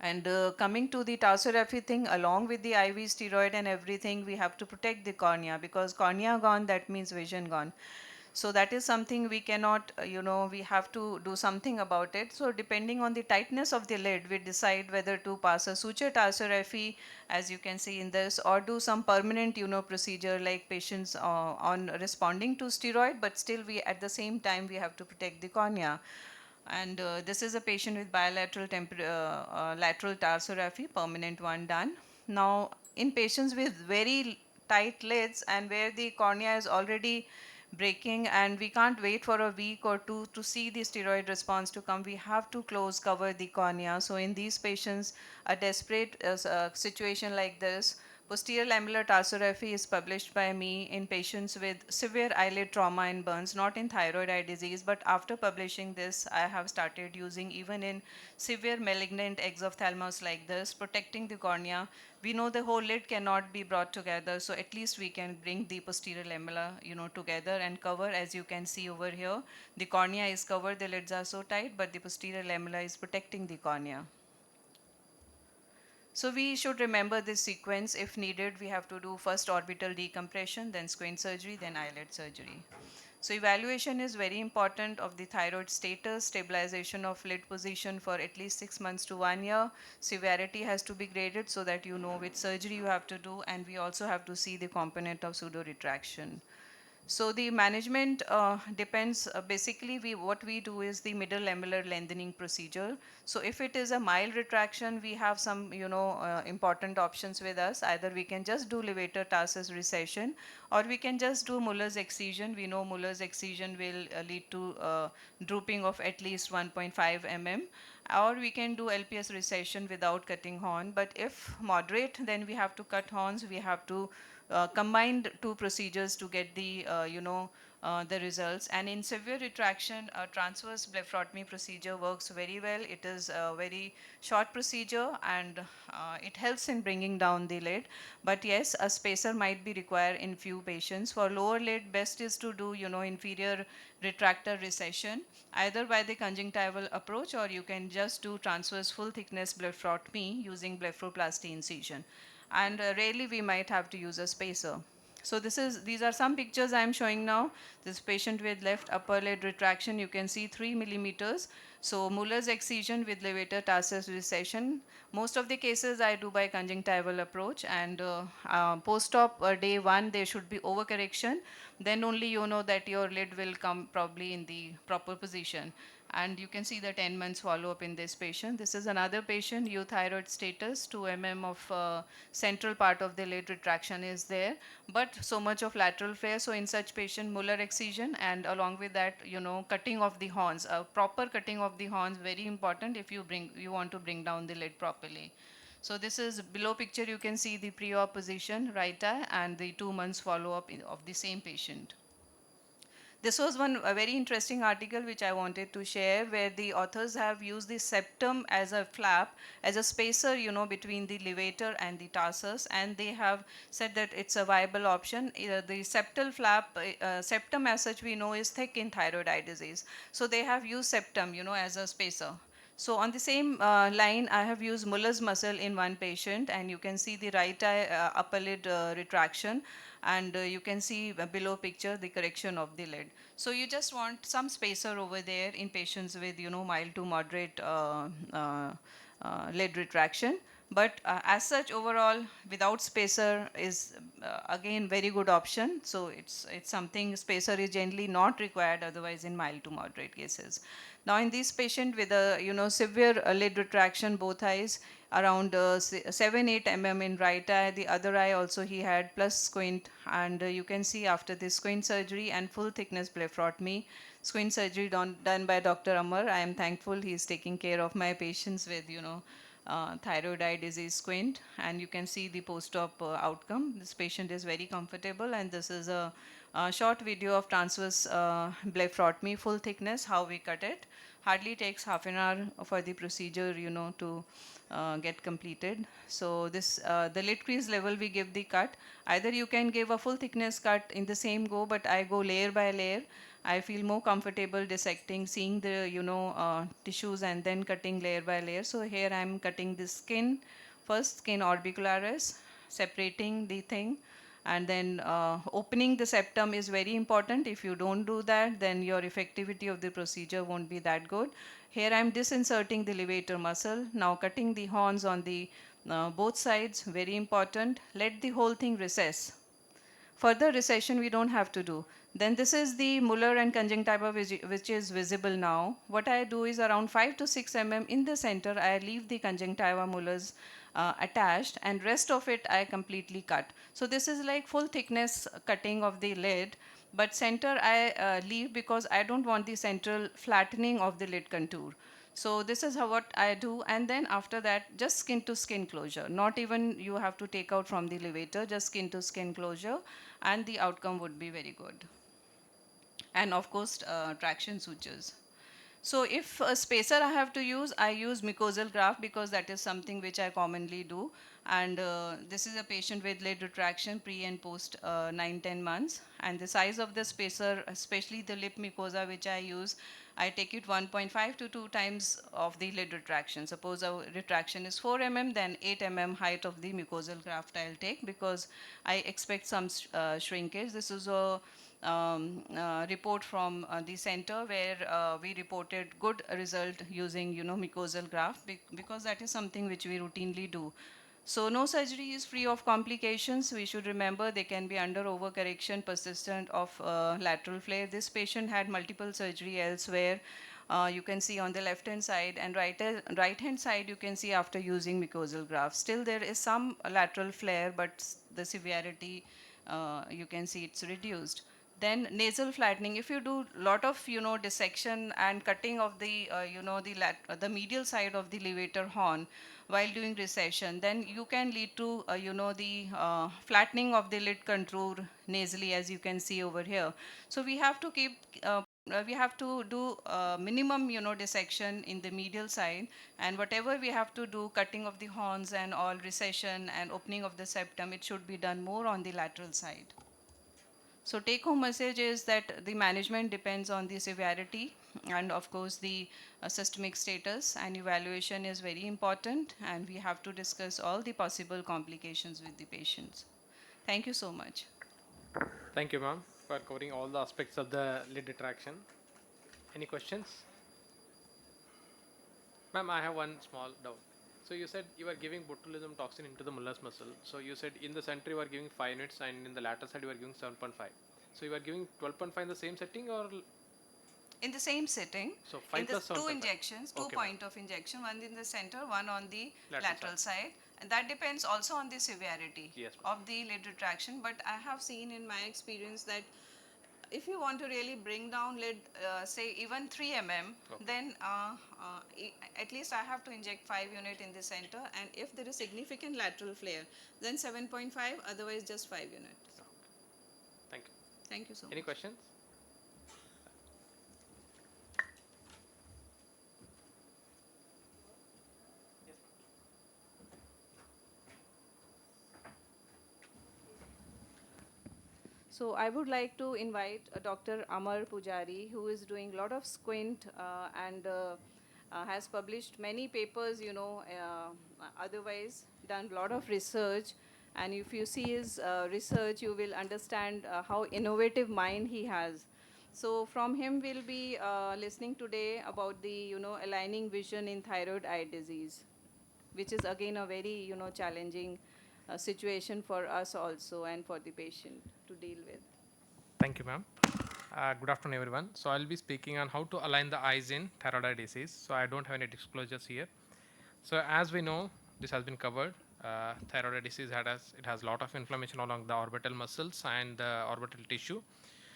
Speaker 5: And coming to the tarsorrhaphy thing, along with the IV steroid and everything, we have to protect the cornea, because cornea gone, that means vision gone. So that is something we cannot, we have to do something about it. So depending on the tightness of the lid, we decide whether to pass a suture tarsorrhaphy, as you can see in this, or do some permanent, procedure like patients on responding to steroid, but still we, at the same time, we have to protect the cornea. And this is a patient with bilateral lateral tarsorrhaphy, permanent one done. Now, in patients with very tight lids and where the cornea is already breaking and we can't wait for a week or two to see the steroid response to come, we have to close cover the cornea. So in these patients, a desperate situation like this, posterior lamellar tarsorrhaphy is published by me in patients with severe eyelid trauma and burns, not in thyroid eye disease, but after publishing this, I have started using even in severe malignant exophthalmos like this, protecting the cornea. We know the whole lid cannot be brought together, so at least we can bring the posterior lamella, together and cover. As you can see over here, the cornea is covered, the lids are so tight, but the posterior lamella is protecting the cornea. So we should remember this sequence. If needed, we have to do first orbital decompression, then squint surgery, then eyelid surgery. So evaluation is very important of the thyroid status, stabilization of lid position for at least 6 months to 1 year. Severity has to be graded so that you know which surgery you have to do, and we also have to see the component of pseudo retraction. So the management depends, basically what we do is the middle lamellar lengthening procedure. So if it is a mild retraction, we have some important options with us. Either we can just do levator tarsus recession, or we can just do Muller's excision. We know Muller's excision will lead to drooping of at least 1.5 mm, or we can do LPS recession without cutting horn. But if moderate, then we have to cut horns. We have to combined two procedures to get the results. And in severe retraction, a transverse blepharotomy procedure works very well. It is a very short procedure, and it helps in bringing down the lid. But yes, a spacer might be required in few patients. For lower lid, best is to do inferior retractor recession, either by the conjunctival approach, or you can just do transverse full thickness blepharotomy using blepharoplasty incision. And rarely we might have to use a spacer. So these are some pictures I am showing now. This patient with left upper lid retraction, you can see 3 millimeters. So Muller's excision with levator tarsus recession. Most of the cases I do by conjunctival approach, and post-op day 1 there should be overcorrection. Then only you know that your lid will come probably in the proper position. And you can see the 10 months follow-up in this patient. This is another patient, euthyroid status, 2 mm of central part of the lid retraction is there, but so much of lateral flare. So in such patient, Muller excision, and along with that, cutting of the horns. A proper cutting of the horns, very important if you want to bring down the lid properly. So this is below picture, you can see the pre-op position, right eye, and the 2 months follow-up of the same patient. This was a very interesting article which I wanted to share, where the authors have used the septum as a flap, as a spacer, between the levator and the tarsus, and they have said that it's a viable option. The septal flap, septum as such we know is thick in thyroid eye disease. So they have used septum, as a spacer. So on the same line, I have used Muller's muscle in one patient, and you can see the right eye upper lid retraction, and you can see below picture the correction of the lid. So you just want some spacer over there in patients with mild to moderate lid retraction. But as such, overall, without spacer is again very good option. So it's something, spacer is generally not required otherwise in mild to moderate cases. Now in this patient with a severe lid retraction, both eyes, around 7-8 mm in right eye, the other eye also he had plus squint, and you can see after this squint surgery and full thickness blepharotomy, squint surgery done by Dr. Amar. I am thankful he is taking care of my patients with thyroid eye disease squint, and you can see the post-op outcome. This patient is very comfortable, and this is a short video of transverse blepharotomy, full thickness, how we cut it. Hardly takes half an hour for the procedure, to get completed. So this the lid crease level we give the cut. Either you can give a full thickness cut in the same go, but I go layer by layer. I feel more comfortable dissecting, seeing the tissues and then cutting layer by layer. So here I am cutting the skin, first skin orbicularis, separating the thing, and then opening the septum is very important. If you don't do that, then your effectivity of the procedure won't be that good. Here I am disinserting the levator muscle, now cutting the horns on the both sides, very important. Let the whole thing recess. Further recession we don't have to do. Then this is the molar and conjunctiva which is visible now. What I do is around 5 to 6 mm in the center, I leave the conjunctiva molars attached, and rest of it I completely cut. So this is like full thickness cutting of the lid, but center I leave because I don't want the central flattening of the lid contour. So this is how what I do, and then after that, just skin to skin closure. Not even you have to take out from the levator, just skin to skin closure, and the outcome would be very good. And of course, traction sutures. So if a spacer I have to use, I use mucosal graft because that is something which I commonly do. And this is a patient with lid retraction pre and post 9-10 months. And the size of the spacer, especially the lip mucosa which I use, I take it 1.5 to 2 times of the lid retraction. Suppose a retraction is 4 mm, then 8 mm height of the mucosal graft I'll take because I expect some shrinkage. This is a report from the center where we reported good result using mucosal graft because that is something which we routinely do. So no surgery is free of complications. We should remember they can be under overcorrection persistent of lateral flare. This patient had multiple surgery elsewhere. You can see on the left hand side, and right hand side you can see after using mucosal graft. Still there is some lateral flare, but the severity you can see it's reduced. Then nasal flattening. If you do lot of dissection and cutting of the the medial side of the levator horn while doing recession, then you can lead to the flattening of the lid contour nasally, as you can see over here. So we have to keep we have to do minimum dissection in the medial side, and whatever we have to do, cutting of the horns and all recession and opening of the septum, it should be done more on the lateral side. So take home message is that the management depends on the severity and of course the systemic status, and evaluation is very important, and we have to discuss all the possible complications with the patients. Thank you so much.
Speaker 3: Thank you, ma'am, for covering all the aspects of the lid retraction. Any questions? Ma'am, I have one small doubt. So you said you are giving botulism toxin into the molars muscle. So you said in the center you are giving 5 units and in the lateral side you are giving 7.5. So you are giving 12.5 in the same setting, or
Speaker 5: In the same sitting,
Speaker 3: so 5
Speaker 5: in the
Speaker 3: plus
Speaker 5: two
Speaker 3: 7.5?
Speaker 5: injections, two
Speaker 3: Okay,
Speaker 5: point of injection, one in the center, one on the
Speaker 3: Lateral
Speaker 5: lateral side. And that depends also on the severity
Speaker 3: Yes, ma'am.
Speaker 5: of the lid retraction. But I have seen in my experience that if you want to really bring down lid, say even 3 mm, then at least I have to inject 5 unit in the center, and if there is significant lateral flare, then 7.5, otherwise just 5 unit.
Speaker 3: Thank you.
Speaker 5: Thank you so
Speaker 3: Any
Speaker 5: much.
Speaker 3: questions?
Speaker 5: So I would like to invite Dr. Amar Pujari, who is doing a lot of squint and has published many papers, otherwise done a lot of research. And if you see his research, you will understand how innovative mind he has. So from him, we'll be listening today about the, aligning vision in thyroid eye disease, which is again a very, challenging situation for us also and for the patient to deal with.
Speaker 3: Thank you, ma'am. Good afternoon, everyone. So I'll be speaking on how to align the eyes in thyroid eye disease. So I don't have any disclosures here. So as we know, this has been covered. Thyroid eye disease it has a lot of inflammation along the orbital muscles and the orbital tissue.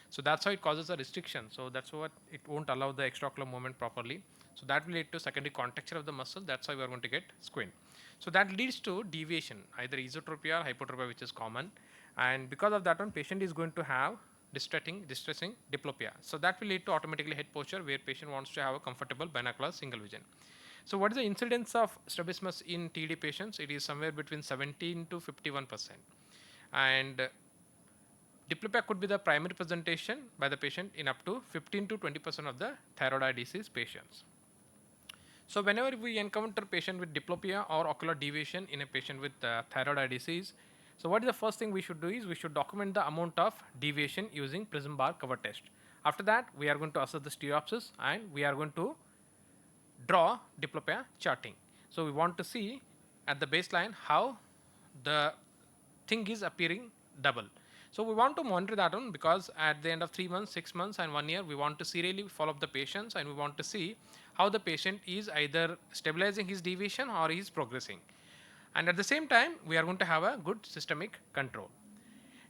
Speaker 3: So that's how it causes a restriction. So that's what it won't allow the extraocular movement properly. So that will lead to secondary contracture of the muscle. That's why we are going to get squint. So that leads to deviation, either esotropia or hypotropia, which is common. And because of that one, patient is going to have distressing diplopia. So that will lead to automatically head posture where patient wants to have a comfortable binocular single vision. So what is the incidence of strabismus in TD patients? It is somewhere between 17 to 51%. And diplopia could be the primary presentation by the patient in up to 15 to 20% of the thyroid eye disease patients. So whenever we encounter patient with diplopia or ocular deviation in a patient with thyroid eye disease, so what is the first thing we should do is we should document the amount of deviation using prism bar cover test. After that, we are going to assess the stereopsis and we are going to draw diplopia charting. So we want to see at the baseline how the thing is appearing double. So we want to monitor that one because at the end of 3 months, 6 months and 1 year, we want to serially follow up the patients and we want to see how the patient is either stabilizing his deviation or he is progressing. And at the same time, we are going to have a good systemic control.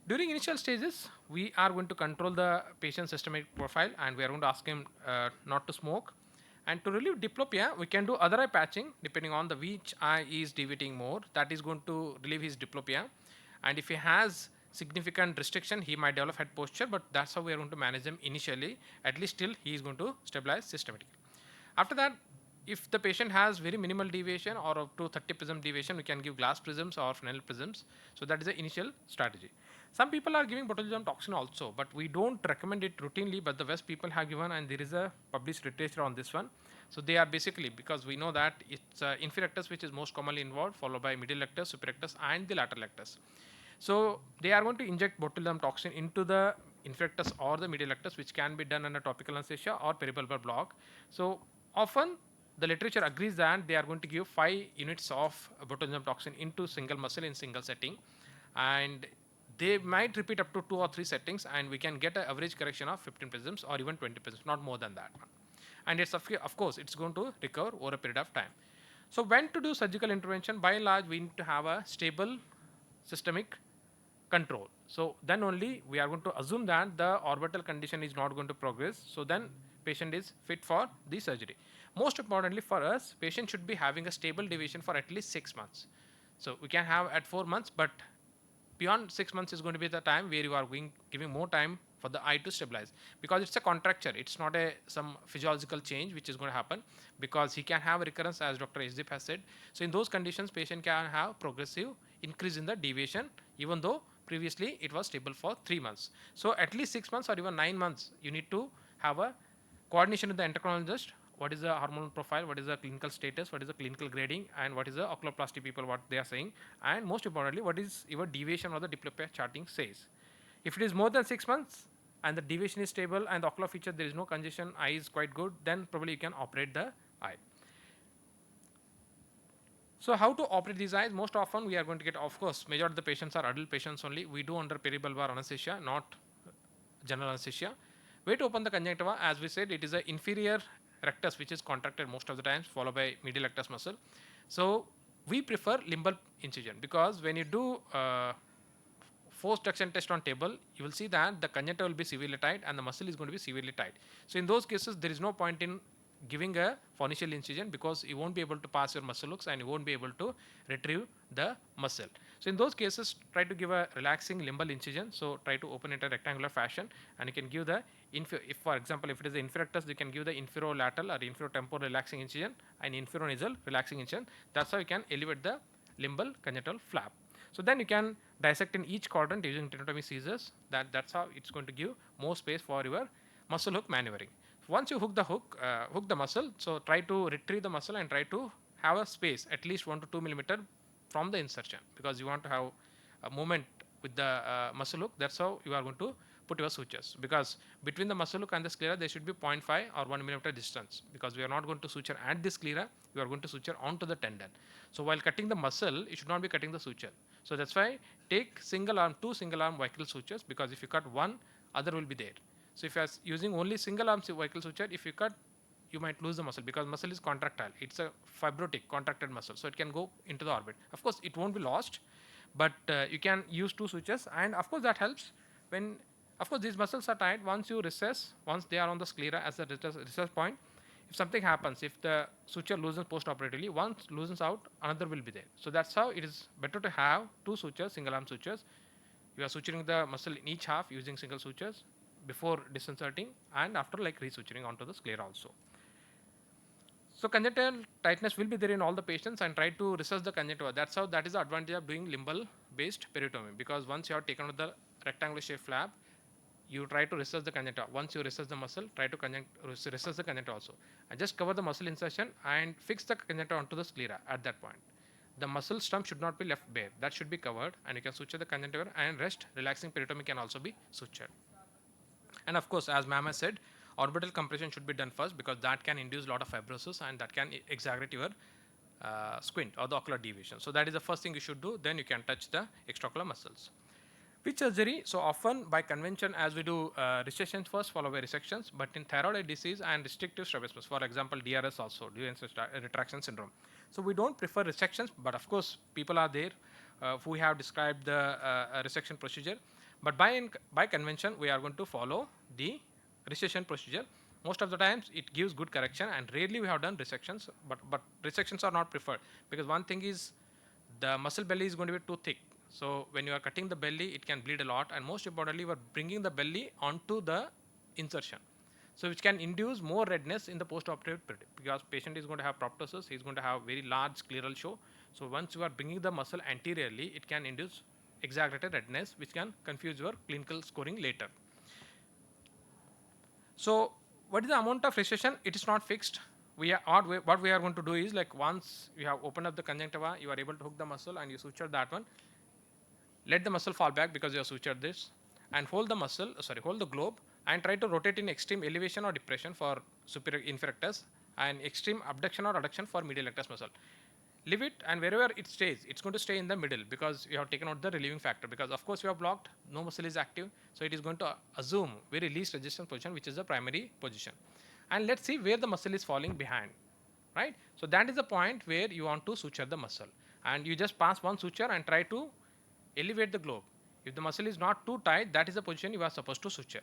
Speaker 3: During initial stages, we are going to control the patient's systemic profile and we are going to ask him not to smoke. And to relieve diplopia, we can do other eye patching depending on the which eye is deviating more. That is going to relieve his diplopia. And if he has significant restriction, he might develop head posture, but that's how we are going to manage them initially. At least till he is going to stabilize systematically. After that, if the patient has very minimal deviation or up to 30 prism deviation, we can give glass prisms or Fresnel prisms. So that is the initial strategy. Some people are giving botulism toxin also, but we don't recommend it routinely, but the West people have given and there is a published literature on this one. So they are basically, because we know that it's inferior rectus which is most commonly involved, followed by medial rectus, superior rectus and the lateral rectus. So they are going to inject botulism toxin into the inferior rectus or the medial rectus, which can be done under topical anesthesia or peripulvar block. So often the literature agrees that they are going to give 5 units of botulism toxin into single muscle in single setting, and they might repeat up to 2 or 3 settings, and we can get an average correction of 15 prisms or even 20 prisms, not more than that. And it's of course it's going to recover over a period of time. So when to do surgical intervention? By and large, we need to have a stable systemic control. So then only we are going to assume that the orbital condition is not going to progress. So then patient is fit for the surgery. Most importantly for us, patient should be having a stable deviation for at least 6 months. So we can have at 4 months, but beyond 6 months is going to be the time where you are giving more time for the eye to stabilize, because it's a contracture. It's not a some physiological change which is going to happen, because he can have a recurrence as Dr. Ashdip has said. So in those conditions, patient can have progressive increase in the deviation, even though previously it was stable for 3 months. So at least 6 months or even 9 months, you need to have a coordination with the endocrinologist. What is the hormonal profile, what is the clinical status, what is the clinical grading, and what is the oculoplasty people what they are saying, and most importantly what is your deviation or the diplopia charting says. If it is more than 6 months and the deviation is stable and the ocular feature there is no congestion, eye is quite good, then probably you can operate the eye. So how to operate these eyes? Most often we are going to get, of course, majority of the patients are adult patients only. We do under peribulbar anesthesia, not general anesthesia. Way to open the conjunctiva, as we said, it is the inferior rectus which is contracted most of the times, followed by medial rectus muscle. So we prefer limbal incision, because when you do force duction test on table, you will see that the conjunctiva will be severely tight and the muscle is going to be severely tight. So in those cases, there is no point in giving a pharyngeal incision, because you won't be able to pass your muscle hooks and you won't be able to retrieve the muscle. So in those cases, try to give a relaxing limbal incision. So try to open it in a rectangular fashion, and you can give the if for example if it is the inferior rectus, you can give the inferolateral or inferotemporal relaxing incision and inferonasal relaxing incision. That's how you can elevate the limbal conjunctival flap. So then you can dissect in each quadrant using tenotomy scissors. That's how it's going to give more space for your muscle hook maneuvering. Once you hook the muscle, so try to retrieve the muscle and try to have a space at least 1 to 2 millimeter from the insertion, because you want to have a movement with the muscle hook. That's how you are going to put your sutures, because between the muscle hook and the sclera there should be 0.5 or 1 millimeter distance, because we are not going to suture at the sclera, we are going to suture onto the tendon. So while cutting the muscle, you should not be cutting the suture. So that's why take single arm, 2 single arm vehicle sutures, because if you cut one, other will be there. So if you are using only single arm vehicle suture, if you cut, you might lose the muscle, because muscle is contractile. It's a fibrotic contracted muscle, so it can go into the orbit. Of course it won't be lost, but you can use 2 sutures, and of course that helps when, of course, these muscles are tight. Once you recess, once they are on the sclera as the recess point, if something happens, if the suture loosens post-operatively, once loosens out, another will be there. So that's how it is better to have two sutures, single arm sutures. You are suturing the muscle in each half using single sutures before disinserting and after like resuturing onto the sclera also. So congenital tightness will be there in all the patients, and try to recess the conjunctiva. That is the advantage of doing limbal based peritomy, because once you have taken out the rectangular shape flap, you try to recess the conjunctiva. Once you recess the muscle, try to recess the conjunctiva also, and just cover the muscle insertion and fix the conjunctiva onto the sclera at that point. The muscle stump should not be left bare. That should be covered, and you can suture the conjunctiva, and rest relaxing peritomy can also be sutured. And of course, as ma'am has said, orbital compression should be done first, because that can induce a lot of fibrosis and that can exaggerate your squint or the ocular deviation. So that is the first thing you should do. Then you can touch the extraocular muscles. Which surgery? So often by convention, as we do resections first, followed by resections. But in thyroid eye disease and restrictive strabismus, for example, DRS also, during retraction syndrome. So we don't prefer resections, but of course, people are there who have described the resection procedure. But by convention, we are going to follow the resection procedure. Most of the times, it gives good correction, and rarely we have done resections. But resections are not preferred, because one thing is the muscle belly is going to be too thick. So when you are cutting the belly, it can bleed a lot, and most importantly, you are bringing the belly onto the insertion, so which can induce more redness in the post-operative period, because patient is going to have proptosis, he is going to have very large scleral show. So once you are bringing the muscle anteriorly, it can induce exaggerated redness, which can confuse your clinical scoring later. So what is the amount of recession? It is not fixed. What we are going to do is, like, once you have opened up the conjunctiva, you are able to hook the muscle and you suture that one. Let the muscle fall back because you have sutured this, and hold the globe, and try to rotate in extreme elevation or depression for superior inferior rectus, and extreme abduction or adduction for medial rectus muscle. Leave it, and wherever it stays, it's going to stay in the middle, because you have taken out the relieving factor, because of course you have blocked, no muscle is active, so it is going to assume very least resistance position, which is the primary position. And let's see where the muscle is falling behind, right? So that is the point where you want to suture the muscle, and you just pass one suture and try to elevate the globe. If the muscle is not too tight, that is the position you are supposed to suture.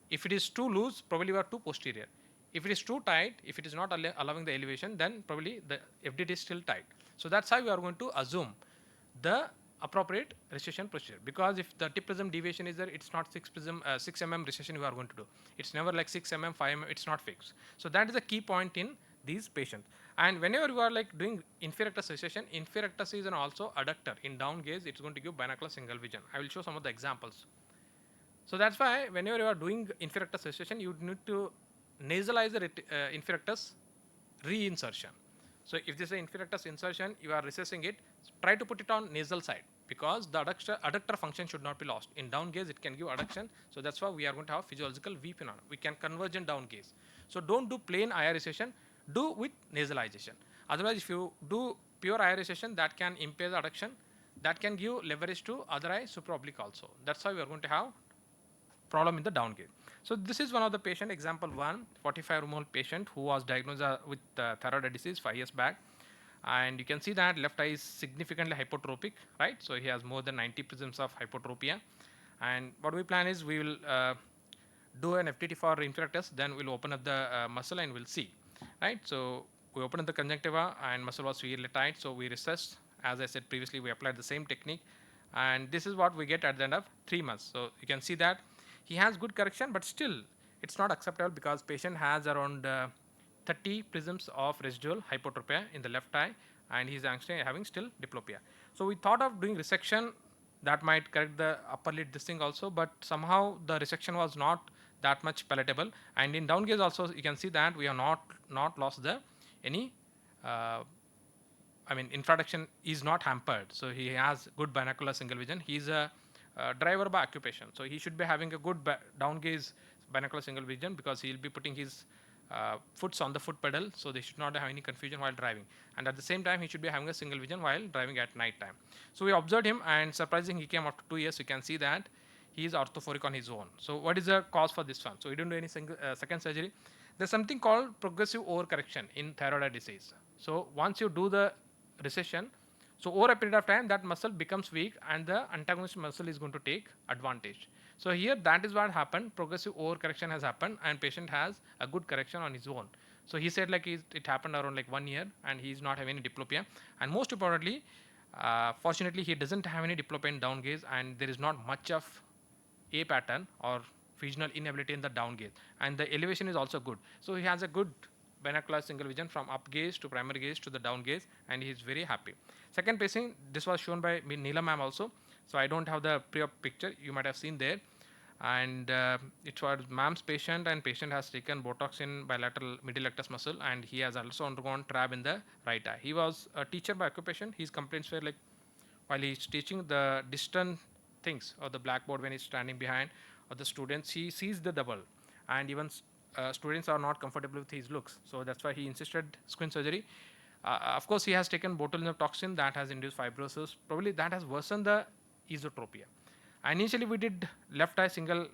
Speaker 3: If it is too loose, probably you are too posterior. If it is too tight, if it is not allowing the elevation, then probably the FDT is still tight. So that's how we are going to assume the appropriate recession procedure, because if the tip prism deviation is there, it's not 6 mm recession you are going to do. It's never like 6 mm, 5 mm, it's not fixed. So that is a key point in these patients. And whenever you are like doing inferior rectus recession, inferior rectus is an also adductor. In down gaze, it's going to give binocular single vision. I will show some of the examples. So that's why whenever you are doing inferior rectus recession, you need to nasalize the inferior rectus reinsertion. So if this is an inferior rectus insertion, you are recessing it, try to put it on nasal side, because the adductor function should not be lost. In down gaze, it can give adduction. So that's why we are going to have physiological V phenomenon. We can convergent down gaze. So don't do plain IR recession, do with nasalization. Otherwise, if you do pure IR recession, that can impair the adduction, that can give leverage to other eye supraoblique also. That's how we are going to have problem in the down gaze. So this is one of the patient, example 1, 45-year-old patient who was diagnosed with thyroid eye disease 5 years back, and you can see that left eye is significantly hypotropic, right? So he has more than 90 prisms of hypotropia, and what we plan is we will do an FTT for inferior rectus, then we'll open up the muscle and we'll see, right? So we open up the conjunctiva and muscle was severely tight, so we recessed. As I said previously, we applied the same technique, and this is what we get at the end of 3 months. So you can see that he has good correction, but still it's not acceptable, because patient has around 30 prisms of residual hypotropia in the left eye, and he's actually having still diplopia. So we thought of doing resection, that might correct the upper lid this thing also, but somehow the resection was not that much palatable. And in down gaze also, you can see that we have not lost the any infraduction is not hampered. So he has good binocular single vision. He's a driver by occupation, so he should be having a good down gaze binocular single vision, because he will be putting his foots on the foot pedal, so they should not have any confusion while driving. And at the same time, he should be having a single vision while driving at night time. So we observed him, and surprisingly, he came after 2 years. You can see that he is orthophoric on his own. So what is the cause for this one? So we didn't do any second surgery. There's something called progressive overcorrection in thyroid eye disease. So once you do the recession, so over a period of time, that muscle becomes weak, and the antagonist muscle is going to take advantage. So here, that is what happened. Progressive overcorrection has happened, and patient has a good correction on his own. So he said like it happened around like 1 year, and he's not having any diplopia. And most importantly, fortunately, he doesn't have any diplopia in down gaze, and there is not much of A pattern or fusional inability in the down gaze, and the elevation is also good. So he has a good binocular single vision from up gaze to primary gaze to the down gaze, and he is very happy. Second patient, this was shown by Neela ma'am also. So I don't have the pre-op picture. You might have seen there, and it was ma'am's patient, and patient has taken Botox in bilateral middle rectus muscle, and he has also undergone trab in the right eye. He was a teacher by occupation. His complaints were like while he's teaching the distant things or the blackboard when he's standing behind or the students, he sees the double, and even students are not comfortable with his looks. So that's why he insisted squint surgery. Of course, he has taken botulinum toxin that has induced fibrosis. Probably that has worsened the esotropia. Initially, we did left eye single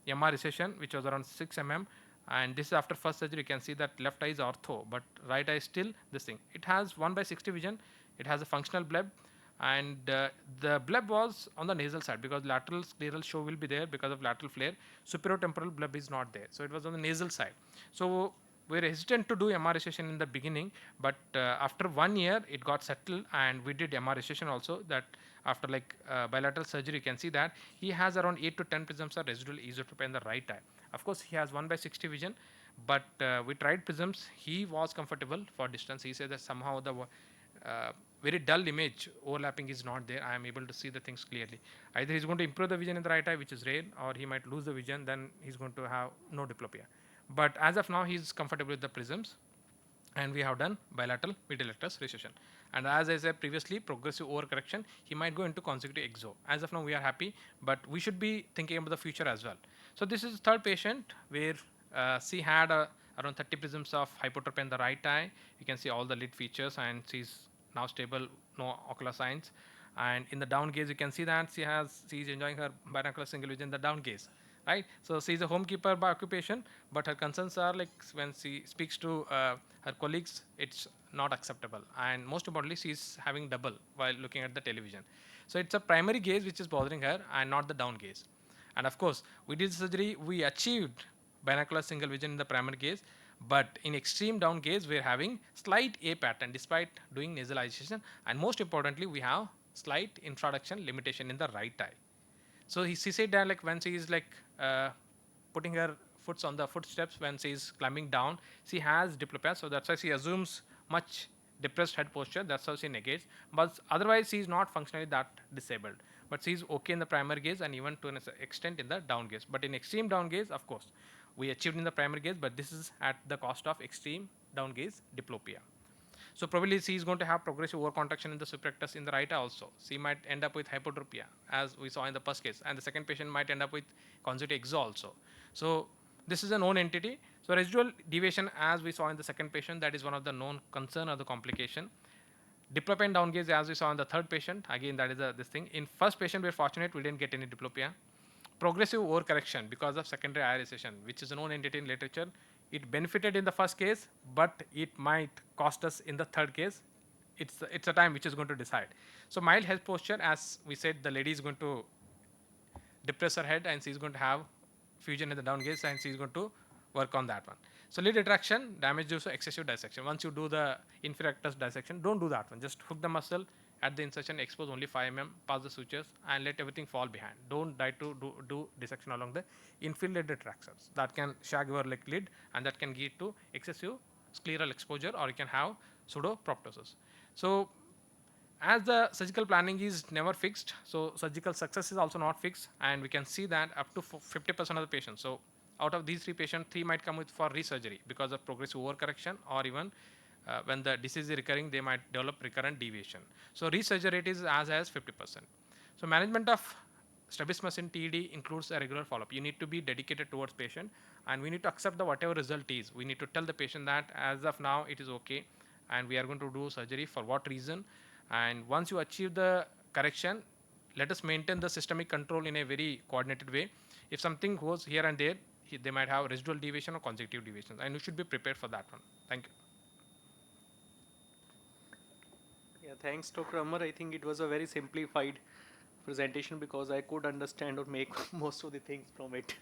Speaker 3: MR recession, which was around 6 mm. And this is after first surgery. You can see that left eye is ortho, but right eye is still this thing. It has 1/60 vision. It has a functional bleb, and the bleb was on the nasal side because lateral scleral show will be there because of lateral flare. Superior temporal bleb is not there, so it was on the nasal side. So we were hesitant to do MR recession in the beginning, but after 1 year it got settled, and we did MR recession also. That after like bilateral surgery, you can see that he has around 8 to 10 prisms of residual esotropia in the right eye. Of course, he has 1/60 vision, but we tried prisms. He was comfortable for distance. He said that somehow the very dull image overlapping is not there. I am able to see the things clearly. Either he's going to improve the vision in the right eye, which is rare, or he might lose the vision. Then he's going to have no diplopia. But as of now, he's comfortable with the prisms, and we have done bilateral middle rectus recession. And as I said previously, progressive overcorrection, he might go into consecutive exo. As of now, we are happy, but we should be thinking about the future as well. So this is third patient where she had around 30 prisms of hypertrophy in the right eye. You can see all the lid features, and she's now stable, no ocular signs. And in the down gaze, you can see that she's enjoying her binocular single vision in the down gaze, right? So she's a homekeeper by occupation, but her concerns are like when she speaks to her colleagues, it's not acceptable. And most importantly, she's having double while looking at the television. So it's a primary gaze which is bothering her, and not the down gaze. And of course, we did surgery, we achieved binocular single vision in the primary gaze, but in extreme down gaze, we're having slight A pattern despite doing nasalization. And most importantly, we have slight introduction limitation in the right eye. So she said that like when she is like putting her foots on the footsteps when she is climbing down, she has diplopia. So that's why she assumes much depressed head posture. That's how she negates. But otherwise, she is not functionally that disabled. But she is okay in the primary gaze and even to an extent in the down gaze. But in extreme down gaze, of course, we achieved in the primary gaze, but this is at the cost of extreme down gaze diplopia. So probably she is going to have progressive overcontraction in the suprarectus in the right eye also. She might end up with hypotropia, as we saw in the first case, and the second patient might end up with consecutive exo also. So this is a known entity. So residual deviation, as we saw in the second patient, that is one of the known concern or the complication. Diplopia and down gaze, as we saw in the third patient, again that is this thing. In first patient, we're fortunate we didn't get any diplopia. Progressive overcorrection because of secondary eye recession, which is a known entity in literature. It benefited in the first case, but it might cost us in the third case. It's a time which is going to decide. So mild head posture, as we said, the lady is going to depress her head, and she's going to have fusion in the down gaze, and she's going to work on that one. So lid retraction, damage due to excessive dissection. Once you do the inferior rectus dissection, don't do that one. Just hook the muscle at the insertion, expose only 5 mm, pass the sutures, and let everything fall behind. Don't try to do dissection along the inferior lid retractions. That can shag your like lid, and that can lead to excessive scleral exposure, or you can have pseudoproptosis. So as the surgical planning is never fixed, so surgical success is also not fixed, and we can see that up to 50% of the patients. So out of these 3 patients, 3 might come with for resurgery because of progressive overcorrection, or even when the disease is recurring, they might develop recurrent deviation. So resurgery rate is as high as 50%. So management of strabismus in TED includes a regular follow-up. You need to be dedicated towards patient, and we need to accept the whatever result is. We need to tell the patient that as of now it is okay, and we are going to do surgery for what reason. And once you achieve the correction, let us maintain the systemic control in a very coordinated way. If something goes here and there, they might have residual deviation or consecutive deviations, and you should be prepared for that one. Thank you.
Speaker 4: Yeah, thanks, Dr. Amar. I think it was a very simplified presentation because I could understand or make most of the things from it.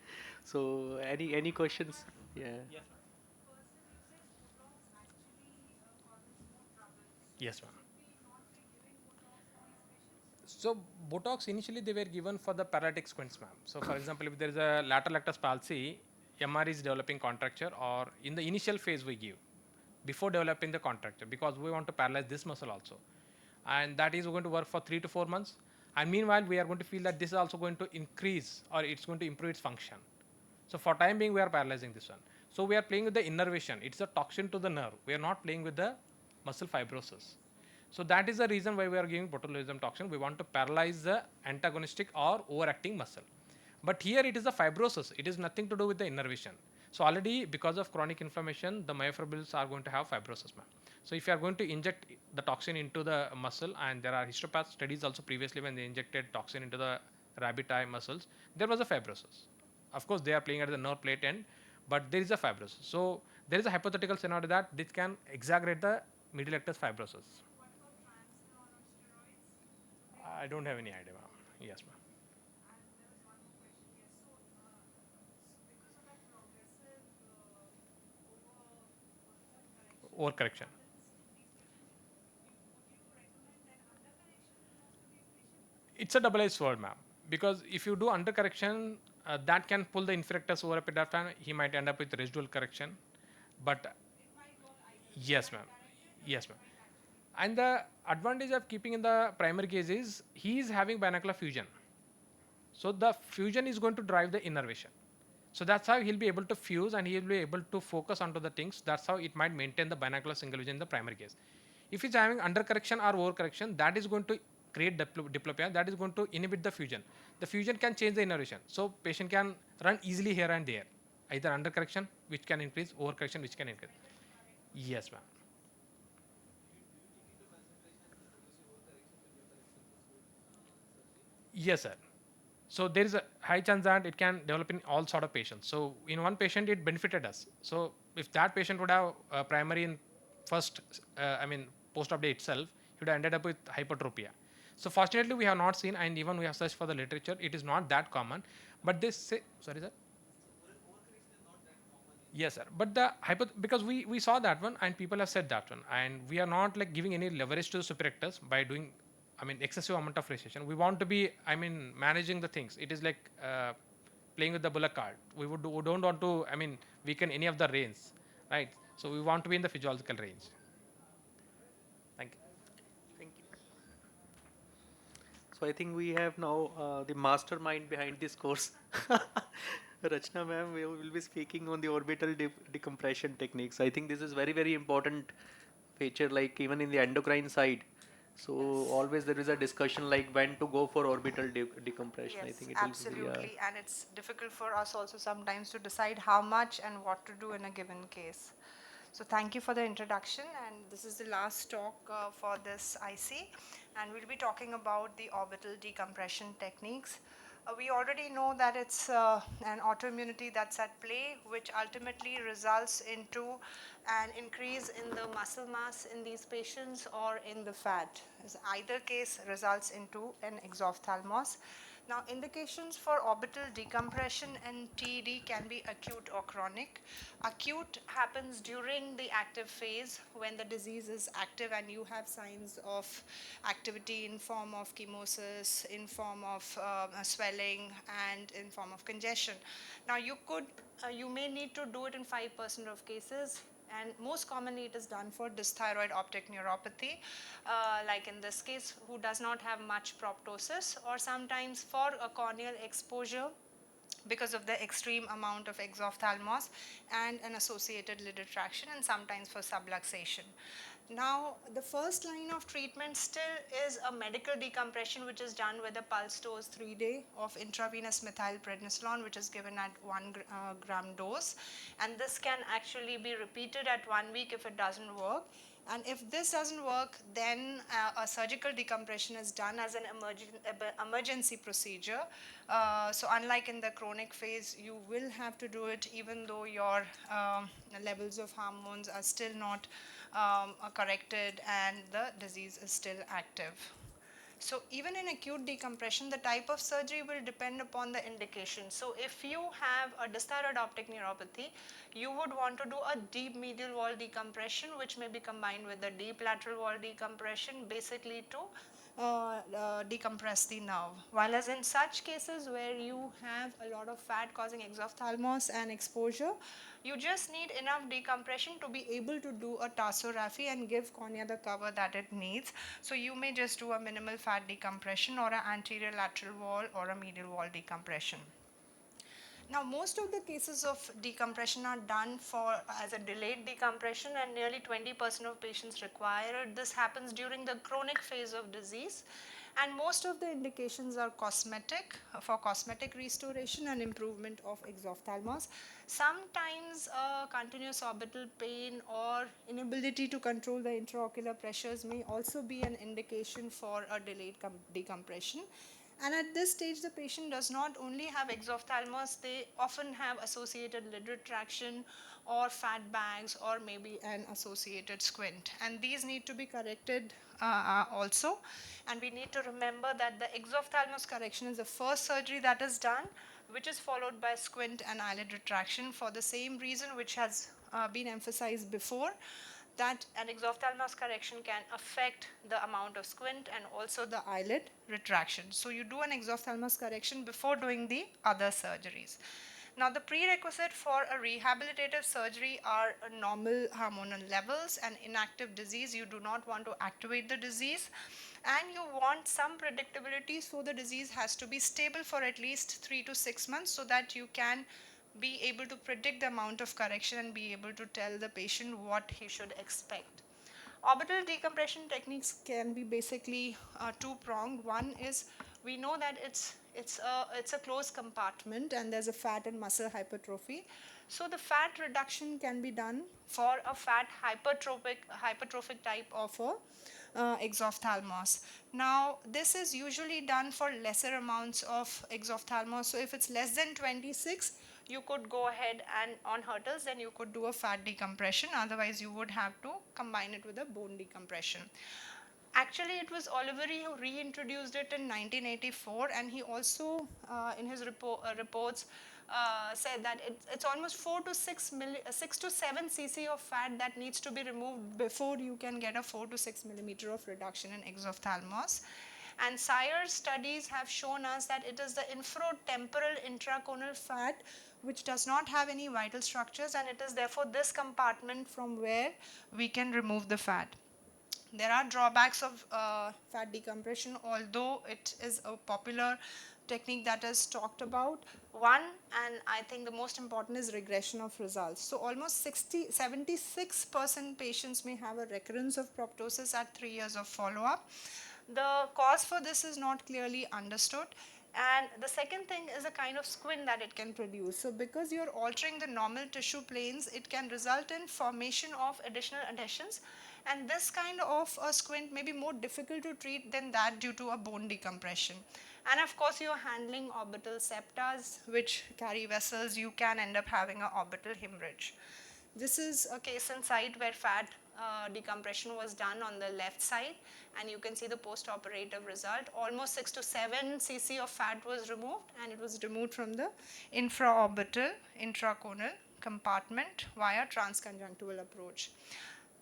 Speaker 4: So, any questions? Yeah.
Speaker 3: Yes. Yes, ma'am. So Botox initially they were given for the paralytic squints, ma'am. So for example, if there is a lateral rectus palsy, MR is developing contracture, or in the initial phase we give before developing the contracture, because we want to paralyze this muscle also, and that is going to work for 3 to 4 months. And meanwhile, we are going to feel that this is also going to increase or it's going to improve its function. So for time being, we are paralyzing this one. So we are playing with the innervation. It's a toxin to the nerve. We are not playing with the muscle fibrosis. So that is the reason why we are giving botulism toxin. We want to paralyze the antagonistic or overacting muscle. But here it is a fibrosis. It is nothing to do with the innervation. So already because of chronic inflammation, the myofibrils are going to have fibrosis, ma'am. So if you are going to inject the toxin into the muscle, and there are histopath studies also previously when they injected toxin into the rabbit eye muscles, there was a fibrosis. Of course, they are playing at the nerve plate end, but there is a fibrosis. So there is a hypothetical scenario that this can exaggerate the medial rectus fibrosis. I don't have any idea, ma'am. Yes, ma'am. Overcorrection. It's a double-edged sword, ma'am. Because if you do undercorrection, that can pull the infectus over a period of time. He might end up with residual correction. But yes, ma'am. Yes, ma'am. And the advantage of keeping in the primary case is he is having binocular fusion. So the fusion is going to drive the innervation. So that's how he'll be able to fuse and he'll be able to focus onto the things. That's how it might maintain the binocular single vision in the primary case. If he's having undercorrection or overcorrection, that is going to create diplopia. That is going to inhibit the fusion. The fusion can change the innervation. So patient can run easily here and there. Either undercorrection, which can increase, overcorrection, which can increase. Yes, ma'am. Yes, sir. So there is a high chance that it can develop in all sort of patients. So in one patient, it benefited us. So if that patient would have primary in first, post-op day itself, he would have ended up with hypertropia. So fortunately, we have not seen, and even we have searched for the literature, it is not that common. But they say, sorry, sir. Yes, sir. But the because we saw that one and people have said that one, and we are not like giving any leverage to the superactors by doing, excessive amount of radiation. We want to be, managing the things. It is like playing with the bullet card. We don't want to, weaken any of the range, right? So we want to be in the physiological range. Thank you.
Speaker 4: Thank you. So I think we have now the mastermind behind this course. Rachna ma'am, we will be speaking on the orbital decompression techniques. I think this is very, very important feature, like even in the endocrine side. So always there is a discussion like when to go for orbital decompression. I
Speaker 1: Yes,
Speaker 4: think it will be, yeah.
Speaker 1: absolutely. And it's difficult for us also sometimes to decide how much and what to do in a given case. So thank you for the introduction, and this is the last talk for this IC, and we'll be talking about the orbital decompression techniques. We already know that it's an autoimmunity that's at play, which ultimately results into an increase in the muscle mass in these patients or in the fat. As either case results into an exophthalmos. Now, indications for orbital decompression and TED can be acute or chronic. Acute happens during the active phase when the disease is active and you have signs of activity in form of chemosis, in form of swelling, and in form of congestion. Now, you may need to do it in 5% of cases, and most commonly it is done for dysthyroid optic neuropathy, like in this case, who does not have much proptosis, or sometimes for a corneal exposure because of the extreme amount of exophthalmos and an associated lid retraction, and sometimes for subluxation. Now, the first line of treatment still is a medical decompression, which is done with a pulse dose 3-day of intravenous methylprednisolone, which is given at 1 gram dose. And this can actually be repeated at 1 week if it doesn't work. And if this doesn't work, then a surgical decompression is done as an emergency procedure. So unlike in the chronic phase, you will have to do it even though your levels of hormones are still not corrected and the disease is still active. So even in acute decompression, the type of surgery will depend upon the indication. So if you have a dysthyroid optic neuropathy, you would want to do a deep medial wall decompression, which may be combined with a deep lateral wall decompression, basically to decompress the nerve. While as in such cases where you have a lot of fat causing exophthalmos and exposure, you just need enough decompression to be able to do a tarsography and give cornea the cover that it needs. So you may just do a minimal fat decompression or an anterior lateral wall or a medial wall decompression. Now, most of the cases of decompression are done for as a delayed decompression, and nearly 20% of patients require it. This happens during the chronic phase of disease, and most of the indications are cosmetic, for cosmetic restoration and improvement of exophthalmos. Sometimes continuous orbital pain or inability to control the intraocular pressures may also be an indication for a delayed decompression. And at this stage, the patient does not only have exophthalmos, they often have associated lid retraction or fat bags or maybe an associated squint. And these need to be corrected also. And we need to remember that the exophthalmos correction is the first surgery that is done, which is followed by squint and eyelid retraction for the same reason which has been emphasized before, that an exophthalmos correction can affect the amount of squint and also the eyelid retraction. So you do an exophthalmos correction before doing the other surgeries. Now, the prerequisite for a rehabilitative surgery are normal hormonal levels and inactive disease. You do not want to activate the disease, and you want some predictability, so the disease has to be stable for at least 3 to 6 months so that you can be able to predict the amount of correction and be able to tell the patient what he should expect. Orbital decompression techniques can be basically two-pronged. One is, we know that it's a closed compartment and there's a fat and muscle hypertrophy. So the fat reduction can be done for a fat hypertrophic type of a exophthalmos. Now, this is usually done for lesser amounts of exophthalmos. So if it's less than 26, you could go ahead and on hurdles, then you could do a fat decompression. Otherwise, you would have to combine it with a bone decompression. Actually, it was Oliveri who reintroduced it in 1984, and he also, in his reports, said that it's almost 6 to 7 cc of fat that needs to be removed before you can get a 4 to 6 millimeter of reduction in exophthalmos. And Sayer's studies have shown us that it is the infratemporal intraconal fat which does not have any vital structures, and it is therefore this compartment from where we can remove the fat. There are drawbacks of fat decompression, although it is a popular technique that is talked about. One, and I think the most important, is regression of results. So almost 76% patients may have a recurrence of proptosis at 3 years of follow-up. The cause for this is not clearly understood. And the second thing is a kind of squint that it can produce. So because you're altering the normal tissue planes, it can result in formation of additional adhesions, and this kind of a squint may be more difficult to treat than that due to a bone decompression. And of course, you're handling orbital septas which carry vessels. You can end up having an orbital hemorrhage. This is a case in sight where fat decompression was done on the left side, and you can see the post-operative result. Almost 6 to 7 cc of fat was removed, and it was removed from the infraorbital intraconal compartment via transconjunctival approach.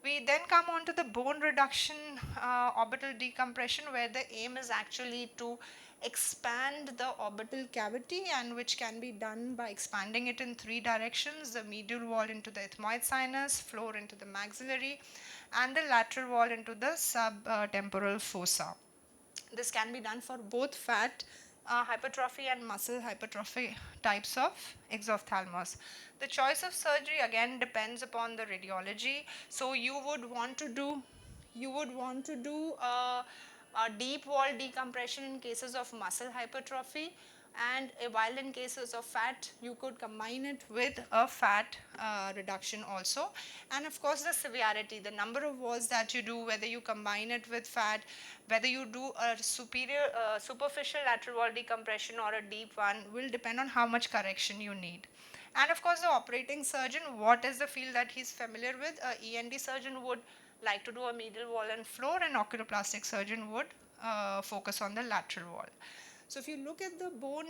Speaker 1: We then come on to the bone reduction orbital decompression, where the aim is actually to expand the orbital cavity, and which can be done by expanding it in 3 directions: the medial wall into the ethmoid sinus, floor into the maxillary, and the lateral wall into the subtemporal fossa. This can be done for both fat hypertrophy and muscle hypertrophy types of exophthalmos. The choice of surgery again depends upon the radiology. So you would want to do a deep wall decompression in cases of muscle hypertrophy, and while in cases of fat, you could combine it with a fat reduction also. And of course, the severity, the number of walls that you do, whether you combine it with fat, whether you do a superficial lateral wall decompression or a deep one, will depend on how much correction you need. And of course, the operating surgeon, what is the field that he's familiar with? A ENT surgeon would like to do a medial wall and floor, and oculoplastic surgeon would focus on the lateral wall. So if you look at the bone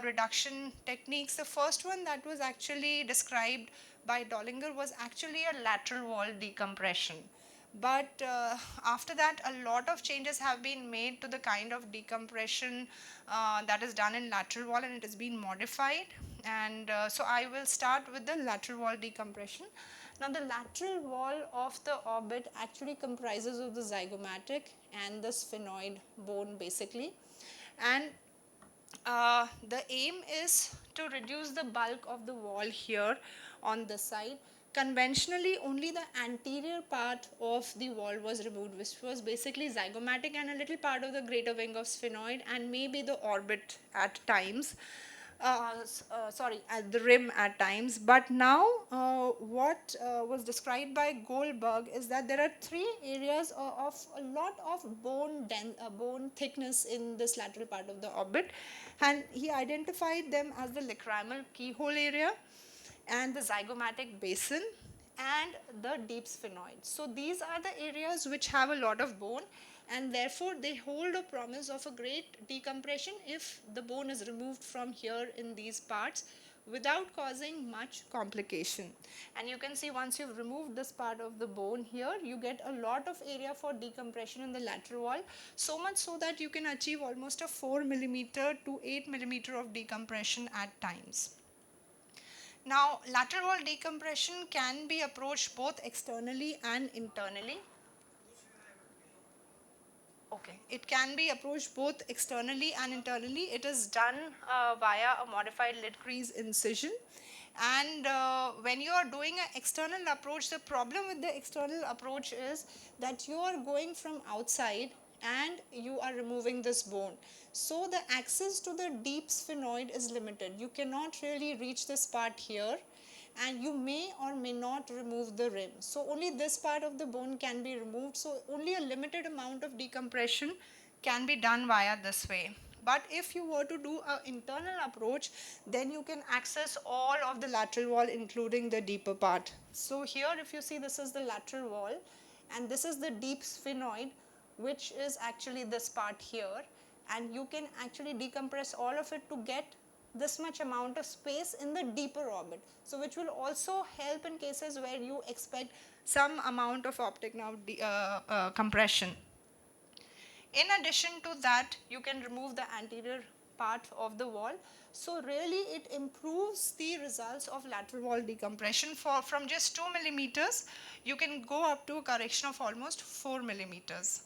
Speaker 1: reduction techniques, the first one that was actually described by Dollinger was actually a lateral wall decompression. But after that, a lot of changes have been made to the kind of decompression that is done in lateral wall, and it has been modified. And so I will start with the lateral wall decompression. Now the lateral wall of the orbit actually comprises of the zygomatic and the sphenoid bone basically. And the aim is to reduce the bulk of the wall here on this side. Conventionally, only the anterior part of the wall was removed, which was basically zygomatic and a little part of the greater wing of sphenoid and maybe the orbit at times. At the rim at times. But now, what was described by Goldberg is that there are three areas of a lot of bone thickness in this lateral part of the orbit, and he identified them as the lacrimal keyhole area and the zygomatic basin and the deep sphenoid. So these are the areas which have a lot of bone, and therefore they hold a promise of a great decompression if the bone is removed from here in these parts without causing much complication. And you can see once you've removed this part of the bone here, you get a lot of area for decompression in the lateral wall, so much so that you can achieve almost a 4 millimeter to 8 millimeter of decompression at times. Now, lateral wall decompression can be approached both externally and internally. Okay, it can be approached both externally and internally. It is done via a modified lid crease incision. And when you are doing an external approach, the problem with the external approach is that you are going from outside and you are removing this bone. So the access to the deep sphenoid is limited. You cannot really reach this part here, and you may or may not remove the rim. So only this part of the bone can be removed. So only a limited amount of decompression can be done via this way. But if you were to do an internal approach, then you can access all of the lateral wall, including the deeper part. So here, if you see, this is the lateral wall, and this is the deep sphenoid, which is actually this part here. And you can actually decompress all of it to get this much amount of space in the deeper orbit. So which will also help in cases where you expect some amount of optic nerve compression. In addition to that, you can remove the anterior part of the wall. So really it improves the results of lateral wall decompression. From just 2 millimeters, you can go up to a correction of almost 4 millimeters.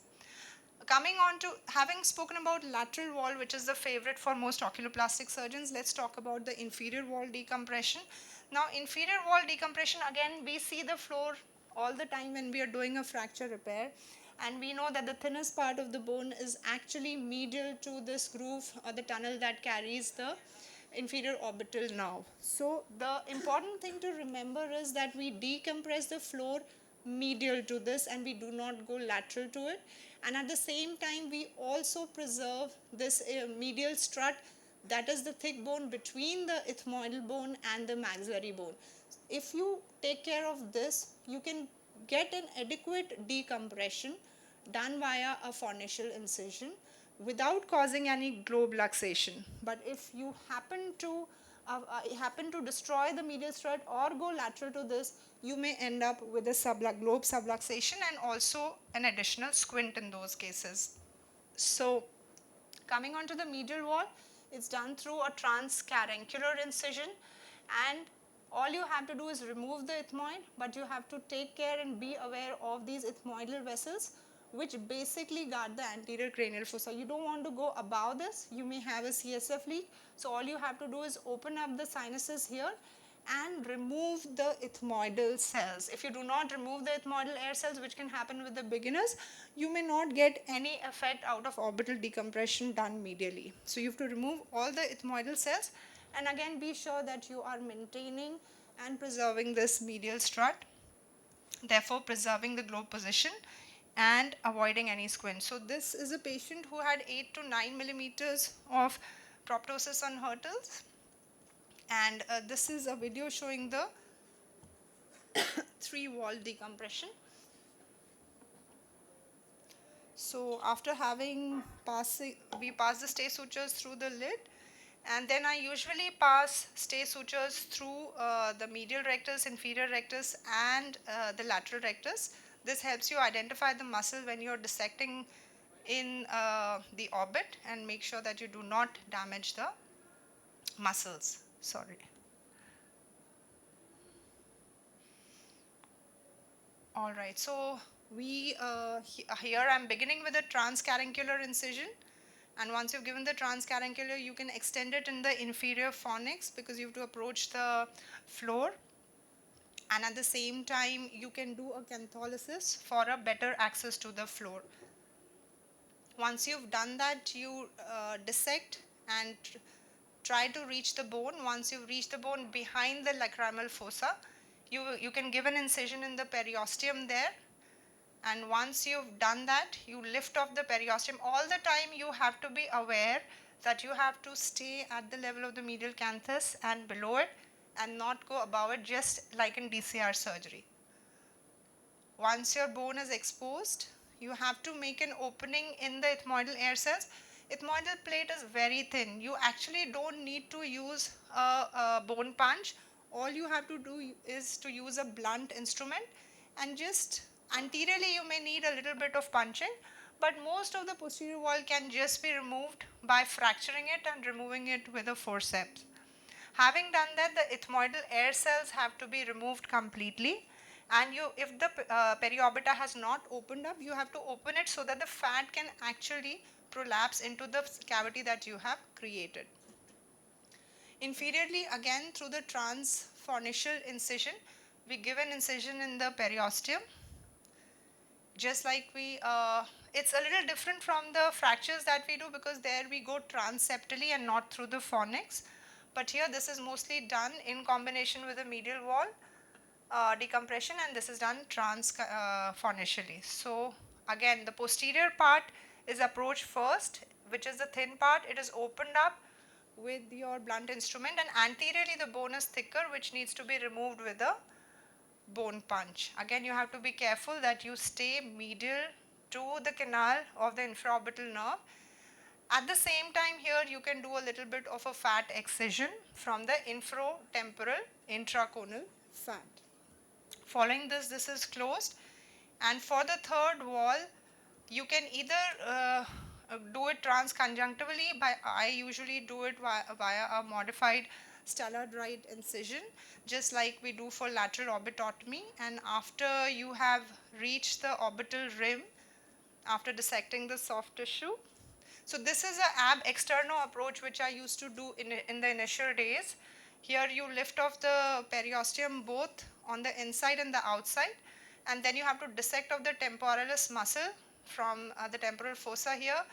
Speaker 1: Coming on to, having spoken about lateral wall, which is the favorite for most oculoplastic surgeons, let's talk about the inferior wall decompression. Now, inferior wall decompression, again, we see the floor all the time when we are doing a fracture repair, and we know that the thinnest part of the bone is actually medial to this groove or the tunnel that carries the inferior orbital nerve. So the important thing to remember is that we decompress the floor medial to this and we do not go lateral to it, and at the same time we also preserve this medial strut, that is the thick bone between the ethmoidal bone and the maxillary bone. If you take care of this, you can get an adequate decompression done via a fornical incision without causing any globe luxation. But if you happen to destroy the medial strut or go lateral to this, you may end up with a globe subluxation and also an additional squint in those cases. So coming onto the medial wall, it's done through a transcarancular incision, and all you have to do is remove the ethmoid, but you have to take care and be aware of these ethmoidal vessels, which basically guard the anterior cranial fossa. You don't want to go above this. You may have a CSF leak. So all you have to do is open up the sinuses here and remove the ethmoidal cells. If you do not remove the ethmoidal air cells, which can happen with the beginners, you may not get any effect out of orbital decompression done medially. So you have to remove all the ethmoidal cells, and again be sure that you are maintaining and preserving this medial strut, therefore preserving the globe position and avoiding any squint. So this is a patient who had 8 to 9 millimeters of proptosis on hurtles, and this is a video showing the 3 wall decompression. So after we pass the stay sutures through the lid, and then I usually pass stay sutures through the medial rectus, inferior rectus, and the lateral rectus. This helps you identify the muscle when you're dissecting in the orbit and make sure that you do not damage the muscles. Sorry. All right, so here I'm beginning with a transcaruncular incision. And once you've given the transcaruncular, you can extend it in the inferior fornix because you have to approach the floor. And at the same time, you can do a cantholysis for a better access to the floor. Once you've done that, you dissect and try to reach the bone. Once you've reached the bone behind the lacrimal fossa, you can give an incision in the periosteum there. And once you've done that, you lift off the periosteum. All the time you have to be aware that you have to stay at the level of the medial canthus and below it and not go above it, just like in DCR surgery. Once your bone is exposed, you have to make an opening in the ethmoidal air cells. Ethmoidal plate is very thin. You actually don't need to use a bone punch. All you have to do is to use a blunt instrument, and just anteriorly you may need a little bit of punching, but most of the posterior wall can just be removed by fracturing it and removing it with a forceps. Having done that, the ethmoidal air cells have to be removed completely, and if the periorbita has not opened up, you have to open it so that the fat can actually prolapse into the cavity that you have created. Inferiorly, again through the transfornical incision, we give an incision in the periosteum. Just like it's a little different from the fractures that we do, because there we go transeptally and not through the fornix. But here this is mostly done in combination with the medial wall decompression, and this is done transfornically. So again, the posterior part is approached first, which is the thin part. It is opened up with your blunt instrument, and anteriorly the bone is thicker, which needs to be removed with a bone punch. Again, you have to be careful that you stay medial to the canal of the infraorbital nerve. At the same time, here you can do a little bit of a fat excision from the infratemporal intraconal fat. Following this, this is closed, and for the third wall, you can either do it transconjunctively. I usually do it via a modified Stallard-Wright incision, just like we do for lateral orbitotomy. And after you have reached the orbital rim, after dissecting the soft tissue, so this is an ab externo approach which I used to do in the initial days. Here you lift off the periosteum both on the inside and the outside, and then you have to dissect off the temporalis muscle from the temporal fossa here.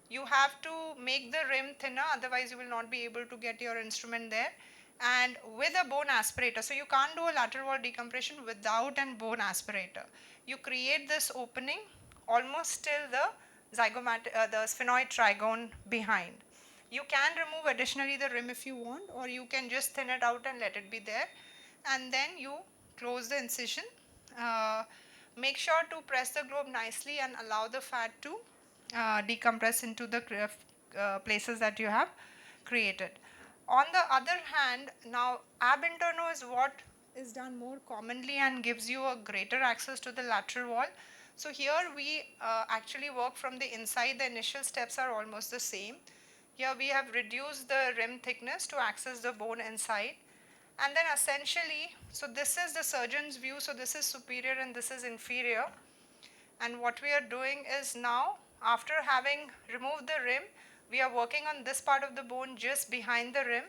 Speaker 1: You have to make the rim thinner, otherwise you will not be able to get your instrument there. And with a bone aspirator, so you can't do a lateral wall decompression without a bone aspirator. You create this opening almost till the the sphenoid trigone behind. You can remove additionally the rim if you want, or you can just thin it out and let it be there. And then you close the incision. Make sure to press the globe nicely and allow the fat to decompress into the places that you have created. On the other hand, now ab interno is what is done more commonly and gives you a greater access to the lateral wall. So here we actually work from the inside. The initial steps are almost the same. Here we have reduced the rim thickness to access the bone inside. And then essentially, so this is the surgeon's view. So this is superior and this is inferior. And what we are doing is now, after having removed the rim, we are working on this part of the bone just behind the rim,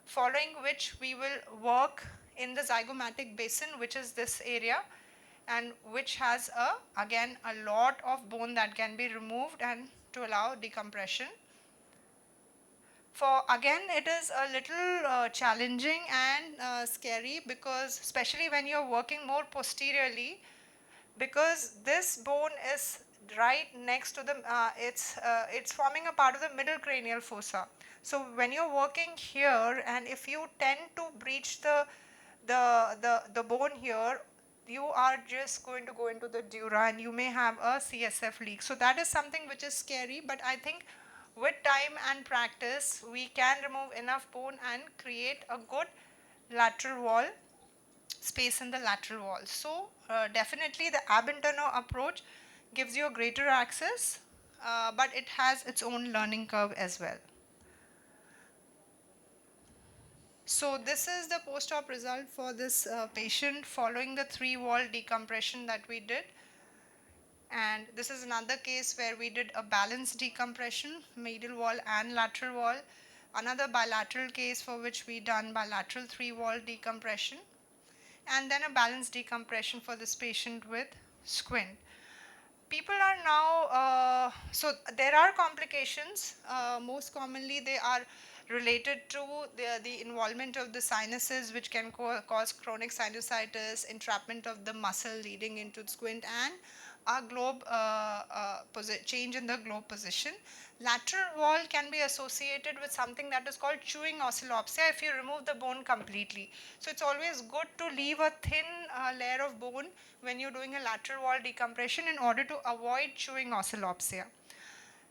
Speaker 1: following which we will work in the zygomatic basin, which is this area, and which has again a lot of bone that can be removed and to allow decompression. For again, it is a little challenging and scary, because especially when you're working more posteriorly, because this bone is right next to the it's forming a part of the middle cranial fossa. So when you're working here, and if you tend to breach the bone here, you are just going to go into the dura and you may have a CSF leak. So that is something which is scary, but I think with time and practice, we can remove enough bone and create a good lateral wall, space in the lateral wall. So definitely the ab interno approach gives you a greater access, but it has its own learning curve as well. So this is the post-op result for this patient following the 3-wall decompression that we did. And this is another case where we did a balanced decompression, medial wall and lateral wall. Another bilateral case for which we done bilateral 3-wall decompression. And then a balanced decompression for this patient with squint. People are now, so there are complications. Most commonly, they are related to the involvement of the sinuses, which can cause chronic sinusitis, entrapment of the muscle leading into squint, and a globe change in the globe position. Lateral wall can be associated with something that is called chewing oscillopsia if you remove the bone completely. So it's always good to leave a thin layer of bone when you're doing a lateral wall decompression in order to avoid chewing oscillopsia.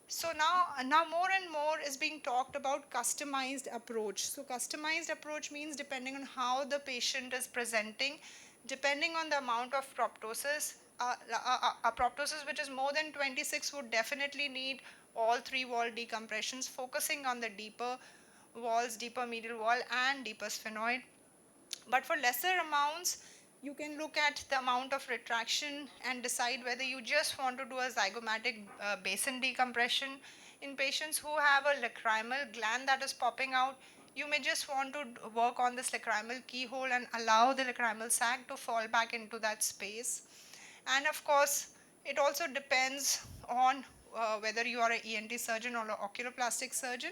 Speaker 1: So now more and more is being talked about customized approach. So customized approach means depending on how the patient is presenting, depending on the amount of proptosis, a proptosis which is more than 26 would definitely need all 3-wall decompressions, focusing on the deeper walls, deeper medial wall and deeper sphenoid. But for lesser amounts, you can look at the amount of retraction and decide whether you just want to do a zygomatic basin decompression. In patients who have a lacrimal gland that is popping out, you may just want to work on this lacrimal keyhole and allow the lacrimal sac to fall back into that space. And of course, it also depends on whether you are an ENT surgeon or an oculoplastic surgeon,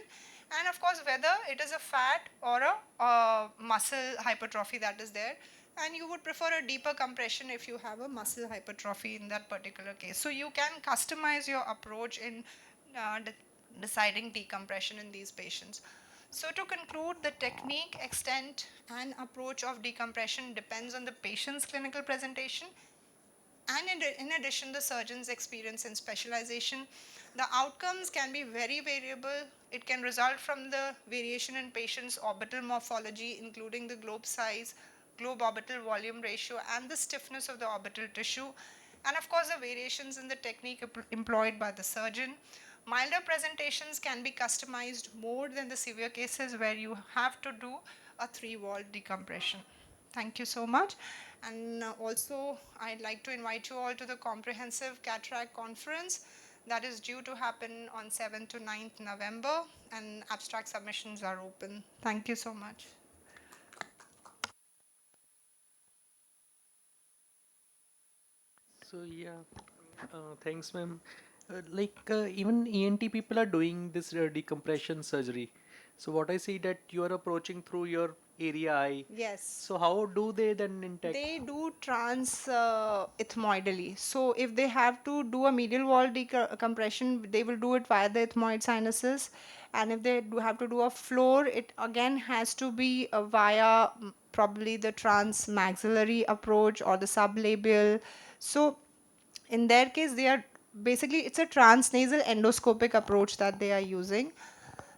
Speaker 1: and of course whether it is a fat or a muscle hypertrophy that is there, and you would prefer a deeper compression if you have a muscle hypertrophy in that particular case. So you can customize your approach in deciding decompression in these patients. So to conclude, the technique, extent and approach of decompression depends on the patient's clinical presentation and in addition, the surgeon's experience and specialization. The outcomes can be very variable. It can result from the variation in patient's orbital morphology, including the globe size, globe orbital volume ratio, and the stiffness of the orbital tissue. And of course, the variations in the technique employed by the surgeon. Milder presentations can be customized more than the severe cases where you have to do a 3-wall decompression. Thank you so much. And also, I'd like to invite you all to the Comprehensive Cataract Conference that is due to happen on 7th to 9th November, and abstract submissions are open. Thank you so much.
Speaker 4: So yeah, thanks, ma'am. Even ENT people are doing this decompression surgery. So what I see that you are approaching through your area eye.
Speaker 1: Yes.
Speaker 4: So how do they then intact?
Speaker 1: They do trans ethmoidally. So if they have to do a medial wall decompression, they will do it via the ethmoid sinuses. And if they do have to do a floor, it again has to be via probably the transmaxillary approach or the sublabial. So in their case, they are basically, it's a transnasal endoscopic approach that they are using.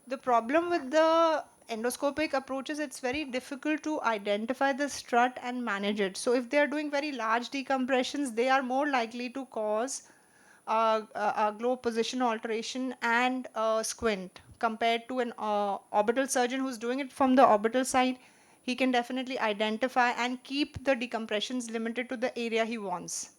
Speaker 1: The problem with the endoscopic approaches, it's very difficult to identify the strut and manage it. So if they are doing very large decompressions, they are more likely to cause a globe position alteration and squint compared to an orbital surgeon who's doing it from the orbital side. He can definitely identify and keep the decompressions limited to the area he wants.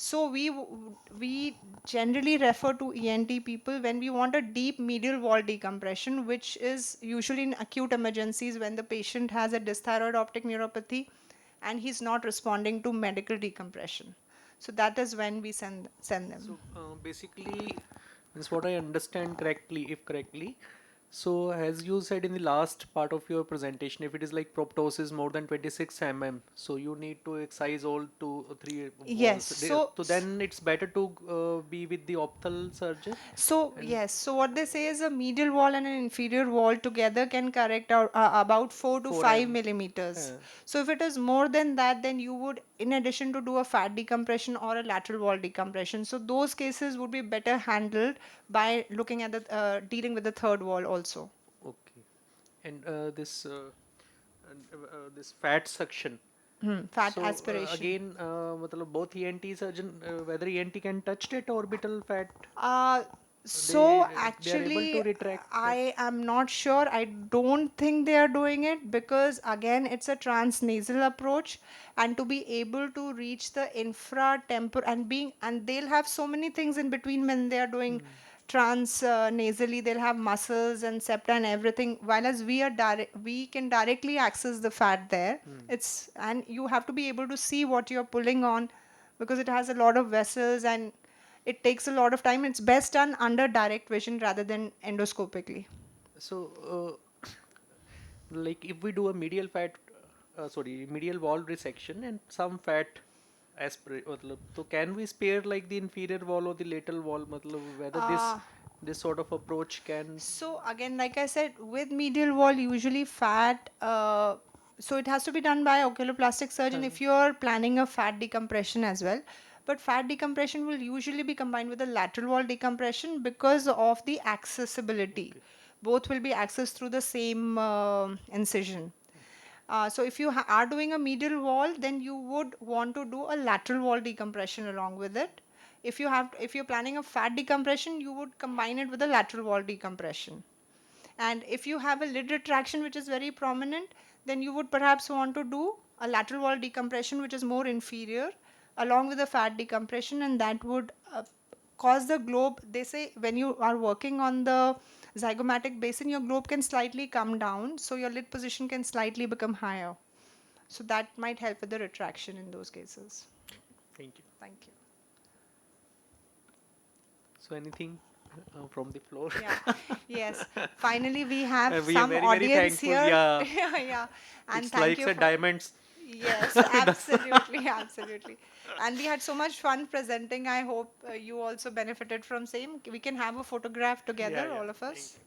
Speaker 1: So we generally refer to ENT people when we want a deep medial wall decompression, which is usually in acute emergencies when the patient has a dysthyroid optic neuropathy and he's not responding to medical decompression. So that is when we send them.
Speaker 4: So basically, means what I understand correctly, if correctly. So as you said in the last part of your presentation, if it is like proptosis more than 26 mm, so you need to excise all 2 or 3
Speaker 1: Yes.
Speaker 4: walls.
Speaker 1: So
Speaker 4: Then it's better to be with the opthal surgeon.
Speaker 1: So yes, so what they say is a medial wall and an inferior wall together can correct out about 4 to 5
Speaker 4: 4 mm.
Speaker 1: millimeters.
Speaker 4: Uh,
Speaker 1: So if it is more than that, then you would in addition to do a fat decompression or a lateral wall decompression. So those cases would be better handled by looking at the dealing with the third wall also.
Speaker 4: Okay. And this fat suction.
Speaker 1: Fat
Speaker 4: So
Speaker 1: aspiration.
Speaker 4: again, matlab both ENT surgeon, whether ENT can touch that orbital fat,
Speaker 1: Uh,
Speaker 4: they
Speaker 1: so
Speaker 4: they are able to
Speaker 1: actually,
Speaker 4: retract that.
Speaker 1: I am not sure. I don't think they are doing it because again, it's a transnasal approach, and to be able to reach the infratemporal and they'll have so many things in between when they are doing trans nasally. They'll have muscles and septa and everything. While as we can directly access the fat there. And you have to be able to see what you're pulling on because it has a lot of vessels and it takes a lot of time. It's best done under direct vision rather than endoscopically.
Speaker 4: So, like if we do a medial wall resection and some fat matlab, so can we spare like the inferior wall or the lateral wall? Matlab, whether
Speaker 1: Uh,
Speaker 4: this sort of approach can.
Speaker 1: so again, like I said, with medial wall, usually fat. So it has to be done by oculoplastic surgeon if you're planning a fat decompression as well. But fat decompression will usually be combined with a lateral wall decompression because of the accessibility.
Speaker 4: Okay.
Speaker 1: Both will be accessed through the same incision. So if you are doing a medial wall, then you would want to do a lateral wall decompression along with it. If you're planning a fat decompression, you would combine it with a lateral wall decompression. And if you have a lid retraction which is very prominent, then you would perhaps want to do a lateral wall decompression which is more inferior along with a fat decompression, and that would cause the globe. They say when you are working on the zygomatic basin, your globe can slightly come down, so your lid position can slightly become higher. So that might help with the retraction in those cases.
Speaker 4: Thank you.
Speaker 1: Thank you.
Speaker 4: So anything from the floor?
Speaker 1: Yeah. Yes. Finally, we have
Speaker 4: We are
Speaker 1: some
Speaker 4: very, very
Speaker 1: audience
Speaker 4: thankful.
Speaker 1: here.
Speaker 4: Yeah,
Speaker 1: Yeah, yeah. And
Speaker 4: it's
Speaker 1: thank
Speaker 4: like
Speaker 1: you
Speaker 4: a
Speaker 1: for.
Speaker 4: diamonds.
Speaker 1: Yes, absolutely, absolutely. And we had so much fun presenting. I hope you also benefited from same. We can have a photograph
Speaker 4: Yeah,
Speaker 1: together,
Speaker 4: yeah.
Speaker 1: all of
Speaker 4: Thank
Speaker 1: us.
Speaker 4: you.